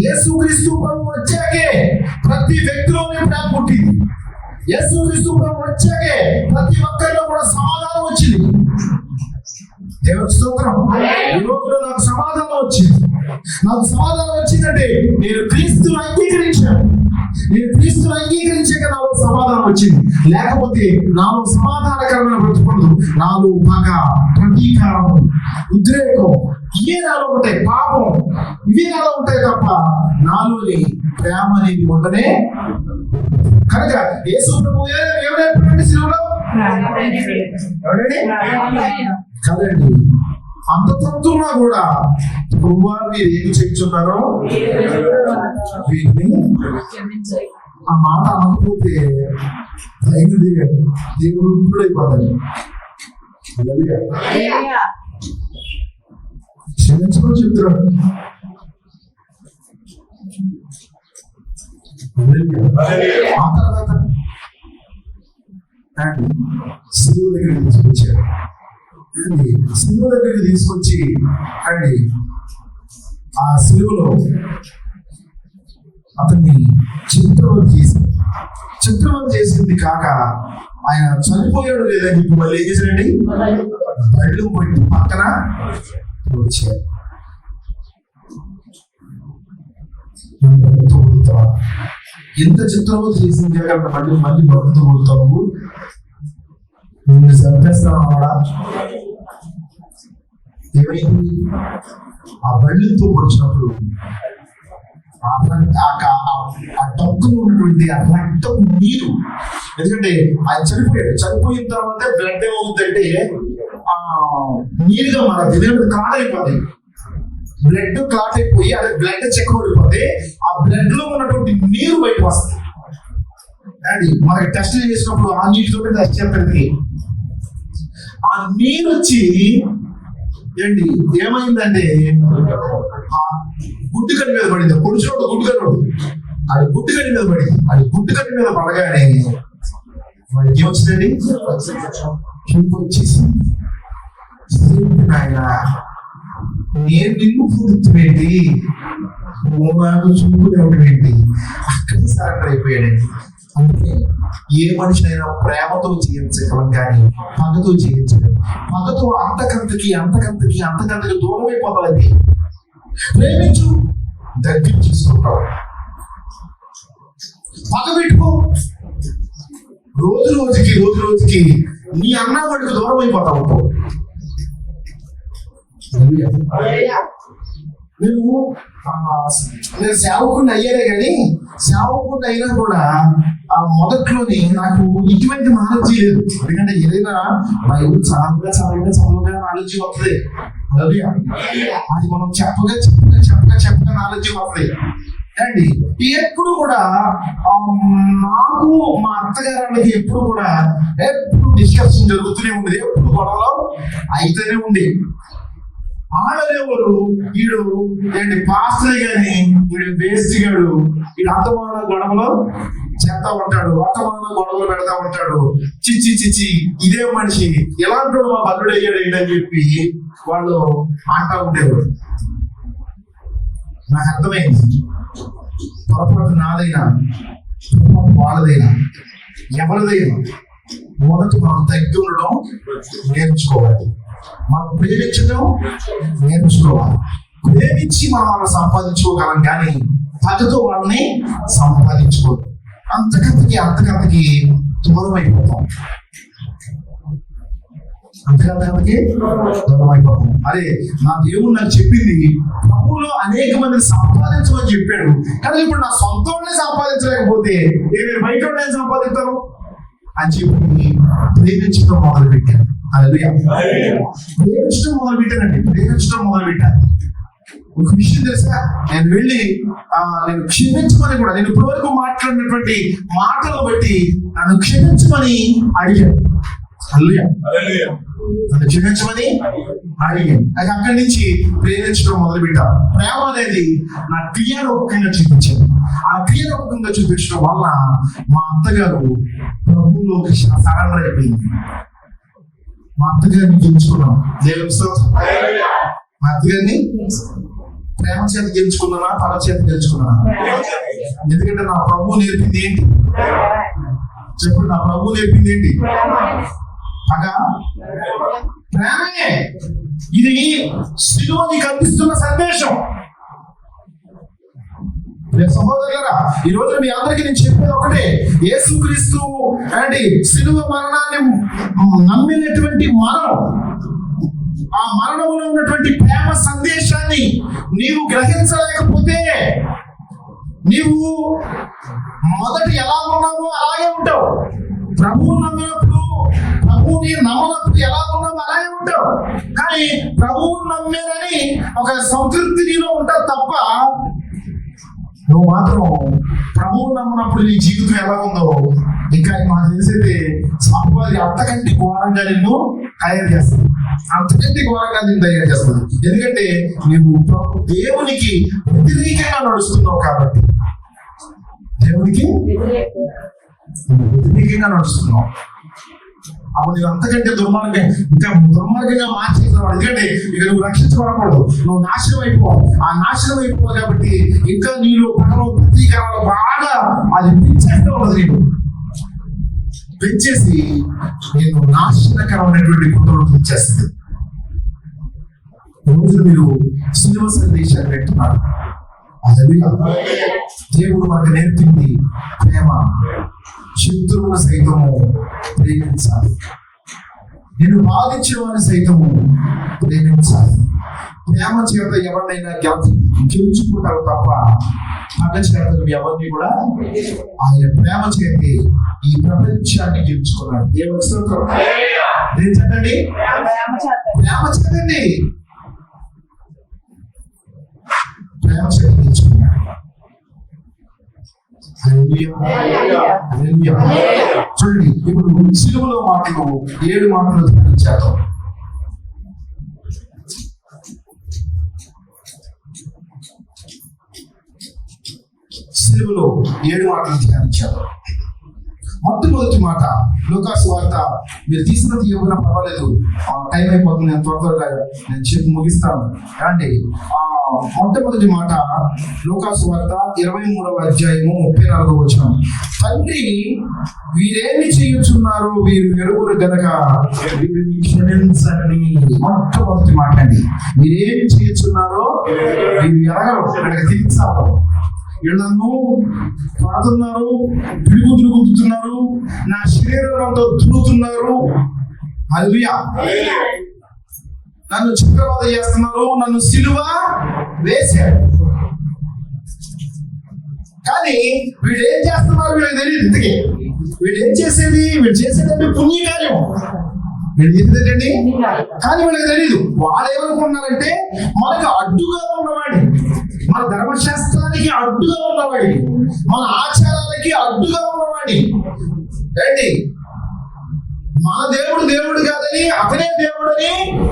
యేసుక్రీస్తు ప్రభు వచ్చాకే ప్రతి వ్యక్తిలోనే ప్రేమ పుట్టింది. యేసుక్రీస్తు ప్రభు వచ్చాకే ప్రతి ఒక్కరిలో కూడా సమాధానం వచ్చింది. దేవుని స్తోత్రం. ఈ రోజులో నాకు సమాధానం వచ్చింది. నాకు సమాధానం వచ్చిందంటే నేను క్రీస్తును అంగీకరించాను. నేను క్రీస్తును అంగీకరించాక నాలో సమాధానం వచ్చింది. లేకపోతే నాలో సమాధానకరమైన బ్రతుకుండదు. నాలో పగ, ప్రతీకారం, ఉద్రేకం ఇవే నాలో ఉంటాయి. పాపం ఇవే నాలో ఉంటాయి తప్ప నాలోని ప్రేమ అనేది ఉండనే. కనుక యేసు ప్రభు ఎవరైనా శిలువలో కదండి. అంత తత్తున్నా కూడా ప్రభువా మీరు ఏమి చేస్తున్నారో వీటిని ఆ మాట అనకపోతే దేవుడు అయిపోతాడు. క్షమించమని చెప్తున్నాడు. ఆ తర్వాత శిలువ దగ్గరికి తీసుకొచ్చాడు. శిలువ దగ్గరికి తీసుకొచ్చి అండి ఆ సిలువలో అతన్ని చిత్రవద చేసింది కాక ఆయన చనిపోయాడు లేదని చెప్పి మళ్ళీ ఏం చేశారండి, బళ్ళు పట్టి పక్కన వచ్చారు. ఎంత చిత్రవద చేసింది కాక మళ్ళీ భక్తుతో కొడతావు, నిన్ను చంపేస్తాను కూడా. ఏమైంది, ఆ బళ్ళతో పొడిచినప్పుడు ఆ డబ్బులో ఉన్నటువంటి ఆ రక్తపు నీరు, ఎందుకంటే ఆయన చనిపోయిన తర్వాత బ్లడ్ ఏమవుతుందంటే నీరుగా మారదు, ఎందుకంటే క్లాట్ అయిపోతుంది. బ్లడ్ క్లాట్ అయిపోయి అదే బ్లడ్ చెక్ పడిపోతే ఆ బ్లడ్ లో ఉన్నటువంటి నీరు బయట వస్తుంది. అండి మనకి టెస్ట్ చేసినప్పుడు ఆ నీటితో టెస్ట్ చేస్తుంది. ఆ నీరు వచ్చి ఏంటి ఏమైందంటే గుడ్డుకని మీద పడింది. పొడిచినప్పుడు గుడ్డుకన్నాడు, అది గుడ్డుకని మీద పడింది. అది గుడ్డుకని మీద పడగానే వాడికి ఏమొచ్చిందండి, చూపు వచ్చేసింది. ఆయన నేను నిన్ను పూర్తివేంటి, నువ్వు నాకు చూపునేవాడు ఏంటి, అక్కడే సరెండర్ అయిపోయాడండి. అందుకే ఏ మనిషి అయినా ప్రేమతో చేయించగలం కానీ పగతో చేయించగలం. పగతో అంతకంతకి దూరం అయిపోతాడండి. ప్రేమించు, దగ్గర తీసుకుంటావు. పగ పెట్టుకో, రోజు రోజుకి నీ అన్న వాడికి దూరం అయిపోతావు. నేను సేవకుడిని అయ్యానే కానీ సేవకుడిని అయినా కూడా ఆ మొదట్లోని నాకు ఇటువంటి నాలెడ్జ్ లేదు. ఎందుకంటే ఏదైనా బైబుల్ చదవగా నాలెడ్జ్ వస్తుంది. అది మనం చెప్పగా నాలెడ్జ్ వస్తుంది. అండి ఎప్పుడు కూడా నాకు మా అత్తగారికి ఎప్పుడు కూడా డిస్కషన్ జరుగుతూనే ఉండేది, ఎప్పుడు గొడవలో అయితేనే ఉండేది. ఆడలేవారు వీడు ఏంటి పాస్టర్ గాని వీడు వేస్ట్ గాడు, వీడు అంతమాన గొడవలో చేస్తా ఉంటాడు, అంతమాన గొడవలు పెడతా ఉంటాడు. చిచ్చి ఇదే మనిషి ఎలాంటి మా బల్లుడు అయ్యాడు ఏంటని చెప్పి వాళ్ళు అంటా ఉండేవారు. నాకు అర్థమైంది, పొరపాటు నాదైనా పొరపాటు వాళ్ళదైనా ఎవరిదైనా మొదట మనం తగ్గి ఉండడం నేర్చుకోవాలి. మనం ప్రేమించడం నేర్చుకోవాలి. ప్రేమించి మనం సంపాదించుకోగలం కానీ పగతో వాళ్ళని సంపాదించుకోవాలి. అంతకంతకి దూరం అయిపోతాం. అరే నా దేవుడు నాకు చెప్పింది ప్రభువులో అనేక మందిని సంపాదించమని చెప్పాడు, కానీ ఇప్పుడు నా సొంత సంపాదించలేకపోతే నేను బయట సంపాదిస్తాను అని చెప్పి ప్రేమించడం మొదలు పెట్టాను. ప్రేమించడం మొదలు పెట్టాను. ఒక విషయం తెలుసా, నేను వెళ్ళి నేను క్షమించమని కూడా, నేను ఇప్పటి వరకు మాట్లాడినటువంటి మాటలను బట్టి నన్ను క్షమించమని అడిగాను. నన్ను క్షమించమని అడిగాను. అది అక్కడి నుంచి ప్రేమించడం మొదలు పెట్టాను. ప్రేమ అనేది నా క్రియారూపకంగా చూపించాను. ఆ క్రియారూపకంగా చూపించడం వల్ల మా అత్తగారు ప్రభువులోకి సరెండర్ అయిపోయింది. మా అత్తగారిని గెలుచుకున్నాం. మా అత్తగారిని ప్రేమ చేత గెలుచుకున్నానా, పగ చేత గెలుచుకున్నానా? ఎందుకంటే నా ప్రభువు నేర్పింది ఏంటి చెప్పండి, నా ప్రభువు నేర్పింది ఏంటి? పగ, ప్రేమే. ఇది సిలువ నీకు అందిస్తున్న సందేశం. సహోదరులారా, ఈ రోజు మీ అందరికీ నేను చెప్పేది ఒకటే, యేసుక్రీస్తు అండి సిలువ మరణాన్ని నమ్మినటువంటి మనం, ఆ మరణంలో ఉన్నటువంటి ప్రేమ సందేశాన్ని నీవు గ్రహించలేకపోతే నీవు మొదట ఎలా ఉన్నావో అలాగే ఉంటావు. ప్రభువు నమ్మినప్పుడు, ప్రభువుని నమ్మనప్పుడు ఎలా ఉన్నావో అలాగే ఉంటావు. కానీ ప్రభువు నమ్మేనని ఒక సంతృప్తి నీలో ఉంటావు తప్ప, నువ్వు మాత్రం ప్రభువు నమ్మనప్పుడు నీ జీవితం ఎలా ఉందో ఇంకా మాకు తెలిసైతే అపవాది అంతకంటే ఘోరంగా నిన్ను తయారు చేస్తుంది. ఎందుకంటే నువ్వు దేవునికి వ్యతిరేకంగా నడుస్తున్నావు కాబట్టి. దేవునికి వ్యతిరేకంగా నడుస్తున్నావు. అప్పుడు నువ్వు అంతకంటే దుర్మార్గంగా మార్చేస్తున్నావు. ఎందుకంటే ఇక నువ్వు రక్షించబడకూడదు, నువ్వు నాశనం అయిపోవాలి. ఆ నాశనం అయిపోవాలి కాబట్టి ఇంకా నీళ్ళు పగలు ప్రతీకారాలు బాగా అది పెంచేస్తూ ఉండదు. నేను పెంచేసి నేను నాశనకరమైనటువంటి కుటుంబం పెంచేస్తుంది. రోజు మీరు సిలువ సందేశాలు పెట్టున్నారు. దేవుడు మనకు నేర్పింది ప్రేమ. శత్రువును సైతము ప్రేమించాలి, నేను బాధించిన వారిని సైతము ప్రేమించాలి. ప్రేమ చేత ఎవరినైనా గెలుచుకుంటారు తప్ప పగ చేత ఎవరిని కూడా ఆయన ప్రేమ చేతి ఈ ప్రపంచాన్ని గెలుచుకున్నాడు. దేవుని స్తోత్రం. నేను చదవండి, ప్రేమ చదవండి, ప్రేమ చేత గెలుచుకున్నాడు. చూడండి, ఇప్పుడు సిలువలో మాటలు 7 మాటలు ధ్యానించారు. సిలువలో 7 మాటలు ధ్యానించారు. మొట్టమొదటి మాట లూకాసు వార్త, మీరు తీసినది ఏమైనా పర్వాలేదు, టైం అయిపోతుంది, నేను త్వరగా నేను చెప్పి ముగిస్తాను. అండి, మొట్టమొదటి మాట లూకాసు వార్త 23వ అధ్యాయము 34వ వచనం. తండ్రి, వీరేమి చేయుచున్నారో వీరు ఎరుగురు గనక వీరిని క్షమించండి. మొట్టమొదటి మాట అండి, వీరేమి చేయుచున్నారో వీరు ఎరగరు, వీళ్ళకి తెలుసారు. వీళ్ళు నన్ను పడుతున్నారు, పిడుగుతులు గుద్దుతున్నారు, నా శరీరంతో దున్నుతున్నారు, హల్లెలూయా, నన్ను చిత్రవద చేస్తున్నారు, నన్ను సిలువ వేశారు. కానీ వీళ్ళు ఏం చేస్తున్నారు వీళ్ళకి తెలియదు. ఇంతకీ వీళ్ళు ఏం చేసేది, వీళ్ళు చేసేదంటే పుణ్యకార్యం, వీళ్ళు చేసేదండి, కానీ వీళ్ళకి తెలియదు. వాళ్ళు ఏమనుకుంటున్నారంటే మనకు అడ్డుగా ఉన్నవాడి, మన ధర్మశాస్త్రానికి అడ్డుగా ఉన్నవాడి, మన ఆచారాలకి అడ్డుగా ఉన్నవాడి ఏంటి, మన దేవుడు దేవుడు కాదని అతనే దేవుడని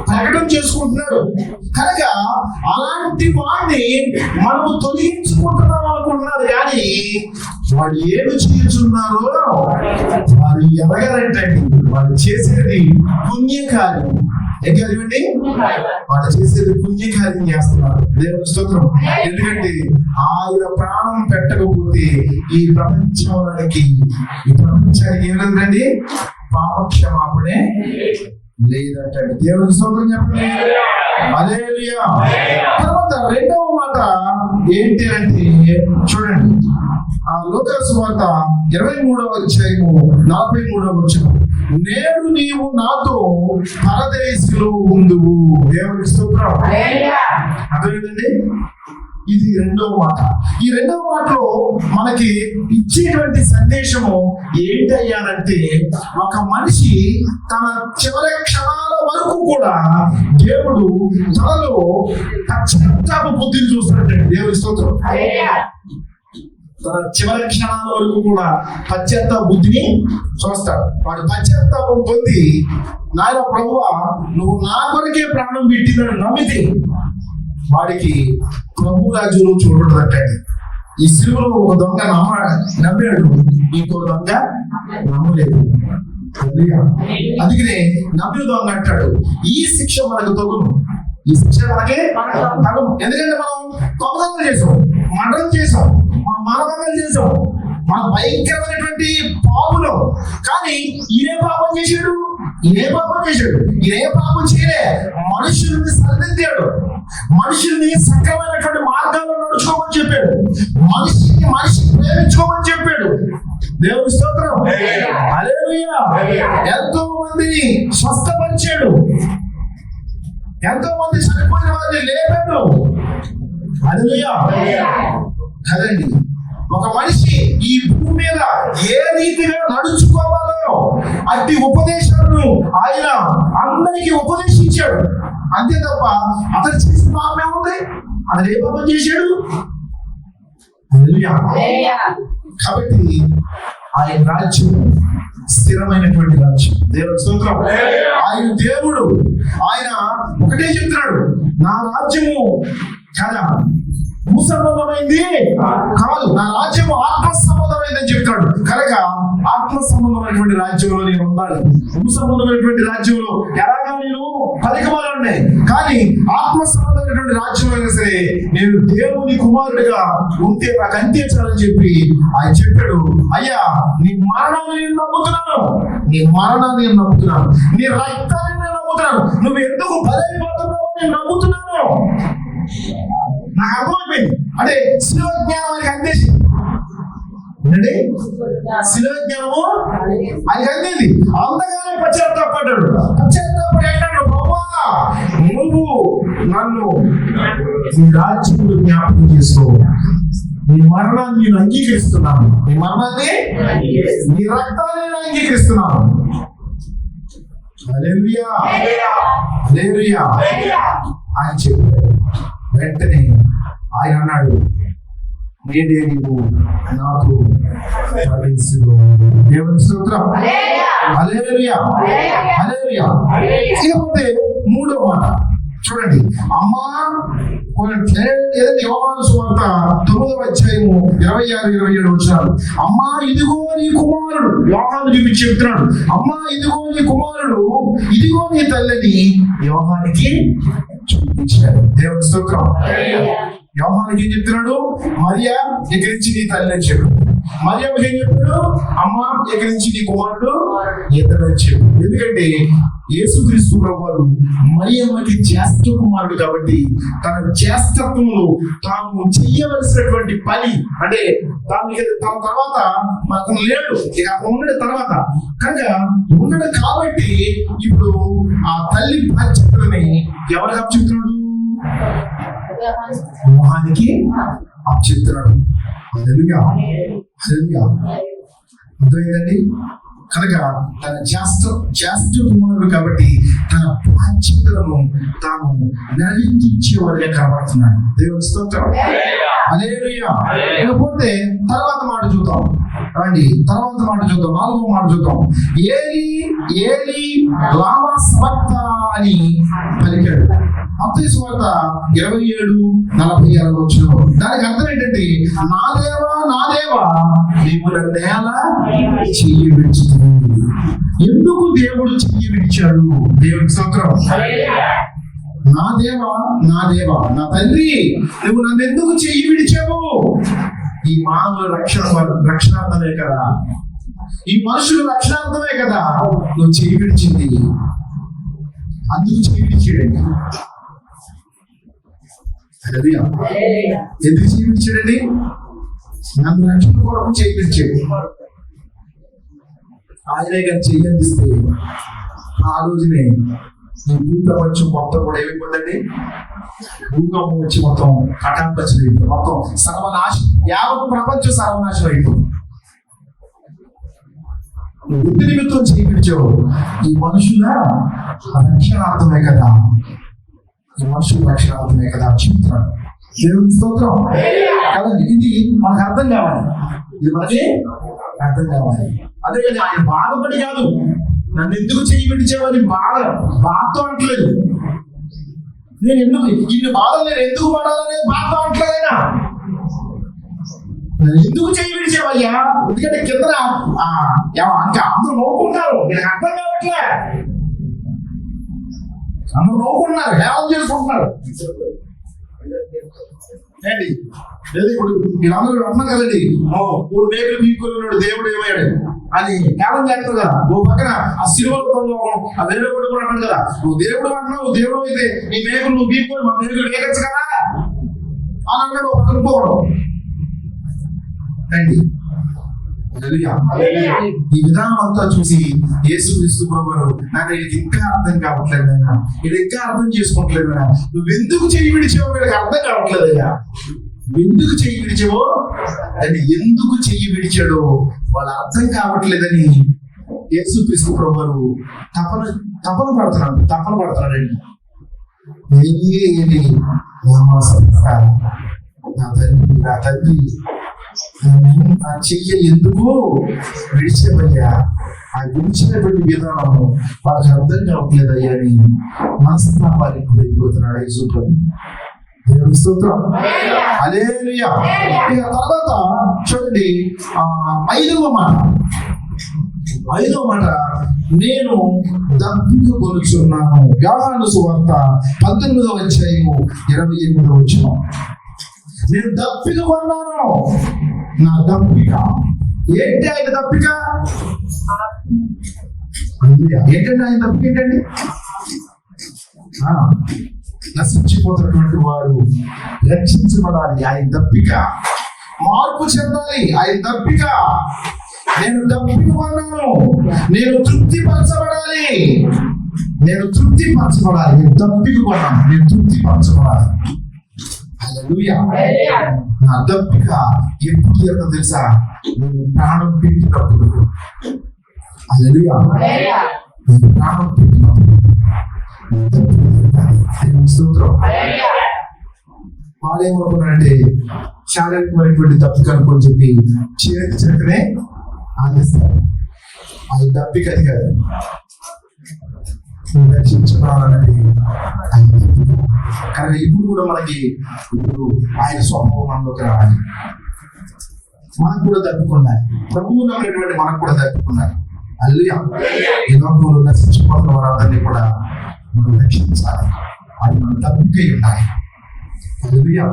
ప్రకటన చేసుకుంటున్నాడు. కనుక అలాంటి వాడిని మనము తొలగించుకుంటున్నాం అనుకుంటున్నారు. కానీ వాడు ఏమి చేస్తున్నారో వారు ఎరగరంటండి. వాడు చేసేది పుణ్యకార్యం. ఏం కార్యమండి? వాడు చేసేది పుణ్యకార్యం చేస్తున్నారు. దేవుని స్తోత్రం. ఎందుకంటే ఆయన ప్రాణం పెట్టకపోతే ఈ ప్రపంచానికి ఏం లేదండి, పాపక్షమాపణే లేదంటే. దేవుని స్తోత్రం చెప్పండి. హల్లెలూయా. తర్వాత రెండవ మాట ఏంటి అంటే చూడండి, లూకాసు వార్త 23వ అధ్యాయము 43వ వచనం. నేడు నీవు నాతో పరదేశంలో ఉందువు. దేవుని స్తోత్రం. అర్థమైందండి? ఇది రెండవ మాట. ఈ రెండవ మాటలో మనకి ఇచ్చేటువంటి సందేశము ఏంటయ్యానంటే, ఒక మనిషి తన చివరి క్షణాల వరకు కూడా దేవుడు తనలో పశ్చాత్తాప బుద్ధిని చూస్తాడంటే. దేవుని స్తోత్రం. తన చివరి క్షణాల వరకు కూడా పశ్చాత్తాప బుద్ధిని చూస్తాడు. వాడు పశ్చాత్తాపం పొంది, నాయన ప్రభువా, నువ్వు నా కొరకే ప్రాణం పెట్టినని నమ్మితే వాడికి ప్రభు రాజులు చూడటండి. ఈ సిలువలో ఒక దొంగ నమ్మాడు, ఇంకో దొంగ నమ్మలేదు. అందుకనే నమ్మిన దొంగ అంటాడు, ఈ శిక్ష మనకు తగును, ఈ శిక్ష మనకే తగును. ఎందుకంటే మనం దొంగతనం చేసాం, మరణం చేసాం, మానవంగా చేసాం, మన భయంకరమైనటువంటి పాపులు. కానీ ఏ పాపం చేశాడు? ఏ పాపం చేశాడు? ఏ పాపం చేయలే. మనుషుల్ని సరిదిద్దాడు, మనుషుల్ని సక్రమైనటువంటి మార్గాల్లో నడుచుకోమని చెప్పాడు, మనిషి ప్రేమించుకోమని చెప్పాడు. దేవుని స్తోత్రం. హల్లెలూయా. ఎంతో మందిని స్వస్థపరిచాడు, ఎంతో మంది చనిపోయిన వారిని లేపాడు. హల్లెలూయా. కదండి, ఒక మనిషి ఈ భూమి మీద ఏ రీతిగా నడుచుకోవాలో అట్టి ఉపదేశాలను ఆయన అందరికీ ఉపదేశించాడు. అంతే తప్ప అతను చేసిన పాపమే ఉంది. అతను ఏ పాపం చేశాడు? కాబట్టి ఆయన రాజ్యం స్థిరమైనటువంటి రాజ్యం. దేవుని స్తోత్రం. ఆయన దేవుడు. ఆయన ఒకటే చెప్తున్నాడు, నా రాజ్యము కదా భూ సంబంధమైంది కాదు, నా రాజ్యము ఆత్మ సంబంధమైందని చెప్తాడు. కనుక ఆత్మ సంబంధమైన సంబంధమైనటువంటి రాజ్యంలో నేను ఉండాలి. భూ సంబంధమైనటువంటి రాజ్యంలో ఎలాగా నేను పలికమాలండి, కానీ ఆత్మ సంబంధమైనటువంటి రాజ్యంలో అయినా సరే నేను దేవుని కుమారుడిగా ఉంటే నాకు అంతే చాలని చెప్పి ఆయన చెప్పాడు. అయ్యా, నీ మరణాన్ని నేను నమ్ముతున్నాను, నీ మరణాన్ని నేను నమ్ముతున్నాను, నీ రక్తాన్ని నేను నమ్ముతున్నాను, నువ్వు ఎందుకు బలైపోతున్నావు నేను నమ్ముతున్నాను. నాకు అర్థమైపోయింది. అంటే శిలువ జ్ఞానం ఆయనకి అందేసి అంటే శిలువ జ్ఞానము ఆయనకి అందేది. అంతగానే పశ్చాత్తాపడ్డాడు. పశ్చాత్తాపడి అంటాడు, బాబా నువ్వు నన్ను నీ రాజ్యంలో జ్ఞాపకం చేసుకో, నీ మరణాన్ని నేను అంగీకరిస్తున్నాను, నీ మరణాన్ని నీ రక్తాన్ని నేను అంగీకరిస్తున్నాను. హల్లెలూయా హల్లెలూయా అని చెప్పాడు. వెంటనే ఆయన అన్నాడు, నేనే నీవు నాకు దేవుని స్తోత్రం. హల్లెలూయా హల్లెలూయా. ఇకపోతే మూడో మాట చూడండి. అమ్మా ఏదంటే యోహాను సువార్త 9వ అధ్యాయము 26-27 వచనాలు. అమ్మా ఇదిగో నీ కుమారుడు, యోహాను చూపించి చెప్తున్నాడు, అమ్మా ఇదిగో నీ కుమారుడు, ఇదిగో నీ తల్లిని యోహానికి చూపించాడు. దేవుని స్తోత్రం. యోహానికి ఏం చెప్తున్నాడు? మరియా ఇక్కడి నుంచి నీ తల్లి అని చెప్పు. మరియమ్మకి ఏం చెప్పాడు? అమ్మ ఇక్కడి నుంచి నీ కుమారుడు ఇతడు అని చెప్పు. ఎందుకంటే యేసుక్రీస్తు ప్రభువు మరియమ్మకి జ్యేష్ఠ కుమారుడు కాబట్టి తన జ్యేష్ఠత్వంలో తాను చెయ్యవలసినటువంటి పని, అంటే తన తర్వాత అతను లేడు, ఇక అతను ఉండడు తర్వాత కనుక ఉండడు కాబట్టి ఇప్పుడు ఆ తల్లి బాధ్యతలని ఎవరికి అప్పచెప్తున్నాడు? యోహానికి అప్పచెప్తున్నాడు. హల్లెలూయా హల్లెలూయా. అర్థమైందండి? కనుక తన జ్యేష్ఠ కుమారుడు కాబట్టి తన బాధ్యతలను తాను నిర్వహించేవాడిగా కనబడుతున్నాడు. దేవుని స్తోత్రం. హల్లెలూయా. ఇకపోతే తర్వాత మాట చూద్దాం రండి. తర్వాత మాట చూద్దాం, 4వ మాట చూద్దాం. ఏలీ ఏలీ లామా సబక్తాని పలికాడు. మత్తయి సువార్త 27-46 వచనం. దానికి అర్థం ఏంటంటే, నా దేవా నా దేవా నీవు నన్ను ఎలా చెయ్యి విడిచితివి. ఎందుకు దేవుడు చెయ్యి విడిచాడు? దేవుని స్తోత్రం. నా దేవా నా దేవా, నా తండ్రి నువ్వు నన్ను ఎందుకు చెయ్యి విడిచావు? ఈ మానవుల రక్షణార్థమే కదా, ఈ మనుషుల రక్షణార్థమే కదా నువ్వు చెయ్యి విడిచింది. అందుకు చెయ్యి విడిచాడండి. ఎందుకు చెయ్యి విడిచాడండి? నన్ను రక్షణ కొరకు చెయ్యి విడిచాడు. ఆయనే కానీ చెయ్యి అందిస్తే ఆ రోజునే ఈ భూప్రపంచం మొత్తం కూడా ఏమైపోతుందండి? భూకంపం వచ్చి మొత్తం కటాంపచ్చి మొత్తం సర్వనాశం, యావత్ ప్రపంచం సర్వనాశనం అయిపోతుంది. బుద్ధి నిమిత్తం చెయ్యి విడిచావు. ఈ మనుషుల రక్షణార్థమే కదా, ఈ మనుషుల రక్షణార్థమే కదా చెప్తున్నాడు. దేవుని స్తోత్రం కదండి. ఇది మనకు అర్థం కావాలి, ఇది మనకి అర్థం కావాలి. అదే కానీ ఆయన బాధపడి కాదు, నన్ను ఎందుకు చెయ్యి విడిచావని బాధతో అంటలేదు. నేను ఎందుకు ఇన్ని బాధలు నేను ఎందుకు పడాలనేది బాధతో అంటలేదైనా. ఎందుకు చెయ్యి విడిచావయ్యా? ఎందుకంటే కింద ఇంకా అందరూ నవ్వుకుంటారు, నేను అర్థం కావట్లే. అందరూ నవ్వుకుంటున్నారు, హేళన చేసుకుంటున్నారు. ఏంటి లేదు ఇప్పుడు మీరందరూ అన్నాం కదండి, 3 మేకలు పీక్కున్నాడు దేవుడు ఏమయ్యాడు అని హేళన చేస్తారు కదా. ఓ పక్కన ఆ సిలువలో ఆ వేరే కూడా అన్నాడు కదా, నువ్వు దేవుడు అంటున్నావు, దేవుడు అయితే నీ మేకలు నువ్వు పీక్కొని మా మేకలు వేయచ్చు కదా అని అన్నాడు ఒక పక్కన పోవడం. రండి, ఈ విధానం అంతా చూసి యేసుక్రీస్తు ప్రభువు నాకు ఇది ఇంకా అర్థం కావట్లేదు అయినా, ఇది ఇంకా అర్థం చేసుకోవట్లేదు అయినా, నువ్వు ఎందుకు చెయ్యి విడిచావో వీళ్ళకి అర్థం కావట్లేదు అయ్యా. ఎందుకు చెయ్యి విడిచావో అని, ఎందుకు చెయ్యి విడిచాడో వాళ్ళు అర్థం కావట్లేదని యేసుక్రీస్తు ప్రభువు తపన పడుతున్నాడండి. నా తండ్రి ఆ చెయ్య ఎందుకు విడిచేవయ్యా? ఆ విడిచినటువంటి విధానం వాళ్ళకి అర్థం కావట్లేదయ్యా అని మనస్తాపానికి వెళ్ళిపోతున్నాడు యేసుప్రభు. దేవుని స్తోత్రం. హల్లెలూయా. ఇక తర్వాత చూడండి 5వ మాట. ఐదో మాట, నేను దప్పిక కొనుచున్నాను. యోహాను సువార్త 19:28. నేను దప్పిక కొన్నాను. నా దప్పిక ఏంటి? ఆయన దప్పిక ఏంటంటే ఆయన దప్పిక ఏంటండి? నశించిపోతున్నటువంటి వారు రక్షించబడాలి, ఆయన దప్పిక. మార్పు చెందాలి, ఆయన దప్పిక. నేను దప్పిక కొన్నాను. నేను తృప్తిపరచబడాలి. నేను దప్పిక కొన్నాను. నేను తృప్తిపరచబడాలి. హల్లెలూయా. నా దప్పిక ఎప్పుడు జరుగుతుందో తెలుసా? నేను ప్రాణం పెట్టినప్పుడు. హల్లెలూయా. నేను ప్రాణం పెట్టినప్పుడు వాడేమనుకున్నాడంటే శారీరకమైనటువంటి దప్పిక అనుకోని చెప్పి చేతనే ఆదేస్తారు. అది దప్పిక అది కాదు, రక్షించబడాలన్నది. కానీ ఇప్పుడు కూడా మనకి ఆయన స్వభావం మనలోకి రావాలి. మనకు కూడా దప్పుకున్నారు. ప్రభువు నమ్మినటువంటి మనకు కూడా దప్పుకున్నారు. హల్లెలూయా. ఈ లోకంలో నశించిపోతున్న వారందరినీ కూడా మనం రక్షించాలి. అది మన దప్పికై ఉండాలి. హల్లెలూయా.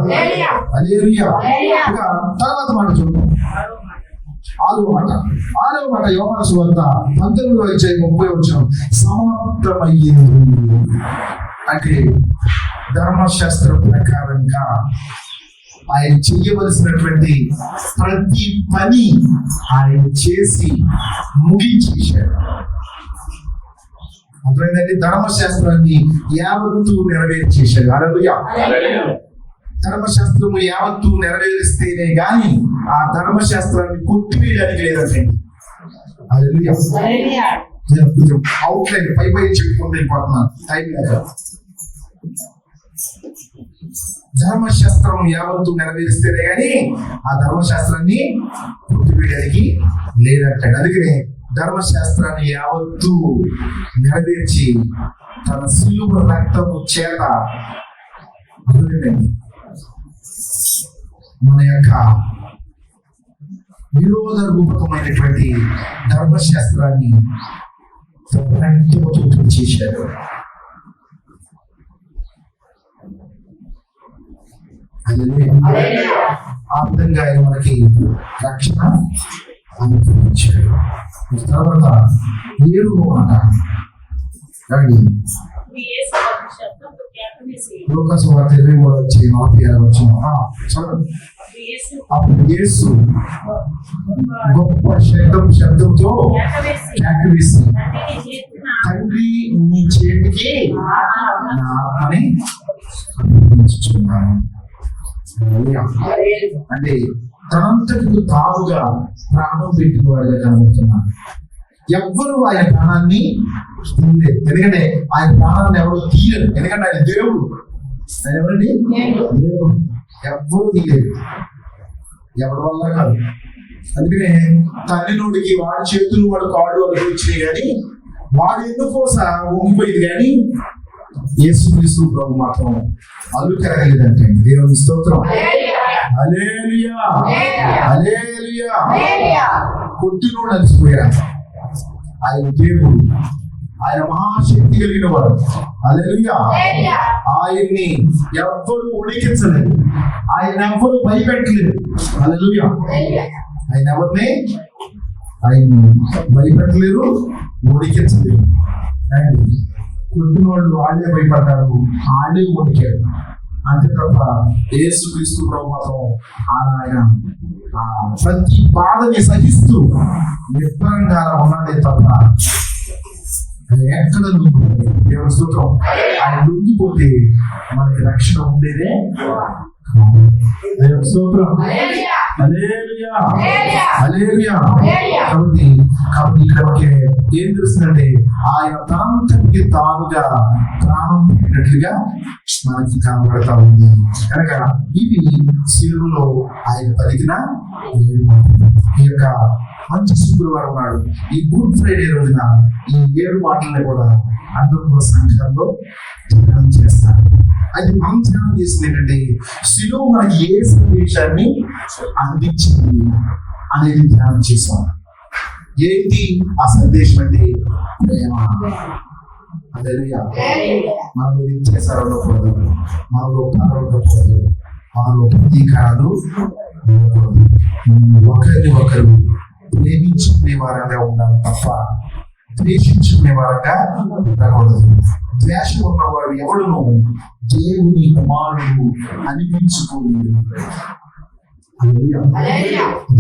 హల్లెలూయా. ఇక తర్వాత మాట చూద్దాం. ఆరవ మాట యోహాను సువార్త 19:30. సమాప్తమయ్యింది. అంటే ధర్మశాస్త్ర ప్రకారంగా ఆయన చేయవలసినటువంటి ప్రతి పని ఆయన చేసి ముగించేశాడు. అర్థమైందండి? ధర్మశాస్త్రాన్ని యావత్తు నెరవేర్చేశాడు. హల్లెలూయా. ధర్మశాస్త్రము యావత్తు నెరవేరిస్తేనే గాని ఆ ధర్మశాస్త్రాన్ని కొట్టివేయడానికి లేదండి. హల్లెలూయా. నేను కొంచెం అవుట్లైన్ పై చెప్పుకుంటూ అయిపోతున్నాను, టైం లేక. ధర్మశాస్త్రం యావత్తు నెరవేరిస్తేనే గాని ఆ ధర్మశాస్త్రాన్ని కొట్టివేయడానికి లేదంటాడు. అందుకనే ధర్మశాస్త్రాన్ని యావత్తు నెరవేర్చి తన శిలువ రక్తము చేత మన యొక్క విరోధ రూపకమైనటువంటి ధర్మశాస్త్రాన్ని రక్తముతో చేశాడు. ఆ విధంగా ఆయన మనకి రక్షణ అనుగ్రహించాడు. తర్వాత 7వ మాట లూకాసు వార్త 23:46. అప్పుడు యేసు గొప్ప శబ్దంతో కేకవేసి, తండ్రి నీ చేతికి నా ఆత్మని అప్పగించుచున్నాను. అంటే తనంతటికి తావుగా ప్రాణం పెట్టిన వాడిగా కనబడుతున్నాడు. ఎవ్వరు ఆయన ప్రాణాన్ని తీయలేదు. ఎందుకంటే ఆయన ప్రాణాన్ని ఎవరు తీయరు. ఎందుకంటే ఆయన దేవుడు. ఆయన ఎవరండి? దేవుడు. ఎవ్వరు తీయలేదు, ఎవరి వల్ల కాదు. అందుకనే తల్లి నోడికి వాడి చేతులు వాడు కాళ్ళు అనుభవించినాయి కానీ వాడు ఎందుకోస వంగిపోయింది. కానీ యేసుక్రీస్తు ప్రభు మాత్రం అల్లు కరగలేదంటే. దేవుని స్తోత్రం. హల్లెలూయా. హల్లెలూయా. కొట్టినోడు అలసిపోయాడు. ఆయన దేవుడు, ఆయన మహాశక్తి కలిగిన వాడు. హల్లెలూయా. ఆయన్ని ఎవ్వరు ఉడికించలేదు, ఆయన ఎవ్వరు భయపెట్టలేదు. హల్లెలూయా. ఆయన ఎవరిని భయపెట్టలేరు, ఉడికించలేరు. కొట్టినోళ్ళు వాళ్ళే భయపడ్డారు, వాళ్ళే ఉడికారు. అంతే తప్ప యేసుక్రీస్తు ప్రభు మాత్రం ఆయన ప్రతి బాధని సహిస్తూ నిర్భరంగా ఉన్నాడే తప్ప ఎక్కడ లొంగిపోతే. దేవుని స్తోత్రం. ఆయన లొంగిపోతే మనకి రక్షణ ఉండేదే. దేవుని స్తోత్రం. హల్లెలూయా. హల్లెలూయా. కాబట్టి ఇక్కడ ఏం తెలుస్తుందంటే ఆయన తనంతటికి తానుగా ప్రాణం పెట్టినట్లుగా మనకి కనబడతా ఉంది. కనుక ఇవి శిలువలో ఆయన పలికిన 7 మాటలు. ఈ యొక్క మంచి శుక్రవారం నాడు, ఈ గుడ్ ఫ్రైడే రోజున ఈ 7 మాటలను కూడా అందరూ సంఘాల్లో ధ్యానం చేస్తారు. అది మనం ధ్యానం చేసింది ఏంటంటే శిలువ మనకి ఏ సందేశాన్ని అందించింది అనేది ధ్యానం చేసాం. ఏంటి ఆ సందేశం అంటే? ప్రేమ. హల్లెలూయా. మనలో వ్యత్యాసాలు ఉండకూడదు, మనలో పనులు ఉండకూడదు, మనలో ప్రతీకారాలు ఉండకూడదు. ఒకరిని ఒకరు ప్రేమించుకునే వారంగా ఉండాలి తప్ప ద్వేషించుకునే వారంగా ఉండకూడదు. ద్వేషం ఉన్నవాడు ఎవడును దేవుని కుమారుడు అనిపించుకోలేడు.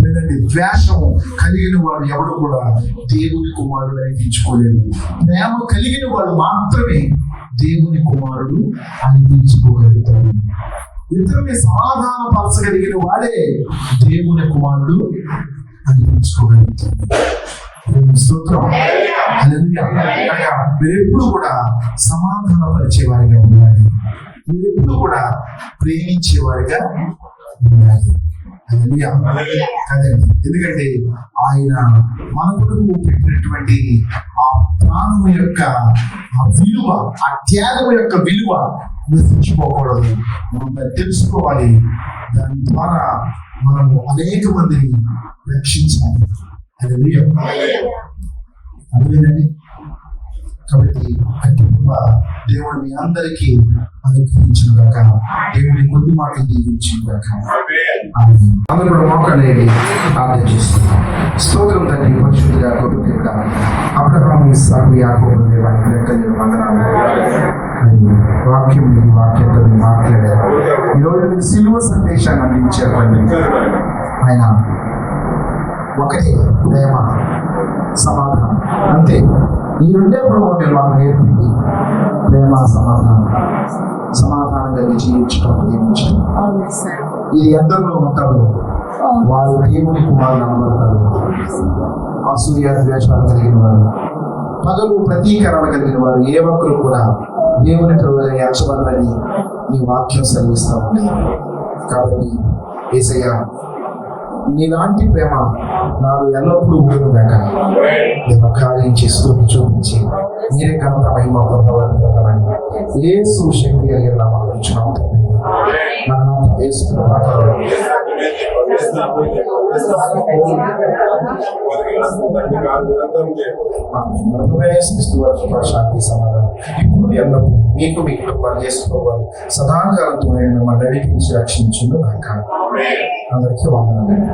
లేదండి, ద్వేషం కలిగిన వాడు ఎవడు కూడా దేవుని కుమారుడు అనిపించుకోలేడు. ప్రేమ కలిగిన వాడు మాత్రమే దేవుని కుమారుడు అనిపించుకోగలుగుతాడు. ఇతరుని సమాధానపరచగలిగిన వాడే దేవుని కుమారుడు అనిపించుకోగలుగుతాడు. స్తోత్రం. హల్లెలూయా. మీరెప్పుడు కూడా సమాధానపరిచే వారిగా ఉండాలి. మీరెప్పుడు కూడా ప్రేమించే వారిగా ఉండాలి. కదండి. ఎందుకంటే ఆయన మన కొరకు పెట్టినటువంటి ఆ ప్రాణం యొక్క ఆ విలువ, ఆ త్యాగం యొక్క విలువ నశించిపోకూడదు. మనం తెలుసుకోవాలి. దాని ద్వారా మనము అనేక మందిని రక్షించాలి. అదేనండి. కాబట్టి అట్టి దేవుడు మీ అందరికీ అనుగ్రహించిన గాక. దేవుడి కొద్ది మాటలు దీవించిన గాక. అందరూ కూడా మోకాళ్ళేది ప్రార్థన చేస్తున్నాం. స్తోత్రం తండ్రి, పరిశుద్ధుడా, గొప్ప దేవుడా, అబ్రహాము, ఇస్సాకు, యాకోబు దేవానికి లెక్కలేని వందనాలు. వాక్యం వాక్యంతో మాట్లాడారు. ఈరోజు మీరు సిలువ సందేశాన్ని అందించారు తండ్రి. ఆయన ఒకటే ప్రేమ, సమాధానం, అంతే. ఈ రెండే ప్రభుత్వం మాకు నేర్పింది. ప్రేమ, సమాధానం. సమాధానంగా జీవించడం, ప్రేమించడం. ఇది ఎందరిలో ఉంటారు వారు దేవుని కుమారులు అనబడతారు. అసూయ ద్వేషాలు కలిగిన వారు, పగలు ప్రతీకరణ కలిగిన వారు ఏ ఒక్కరు కూడా దేవుని ప్రభువుగా ఎంచబడని నీ వాక్యం సెలవిస్తూ ఉంది. కాబట్టి యేసయ్య, నీలాంటి ప్రేమ నాకు ఎల్లప్పుడూ ఊరుగాక. నేను కార్యం చేస్తూ చూపించి మీరే ఘనత మహిమ పొందవాలని యేసు శక్తి కలిగిన నామములో ఇచ్చున్నాము తండ్రి. యేసు శాంతి సమాధానం ఇప్పుడు ఎల్లప్పుడూ మీకు మీ కుటుంబాలు చేసుకోవాలి. సదాకాలంతో నడిపించి రక్షించును కాక. అందరికీ వందనాలు.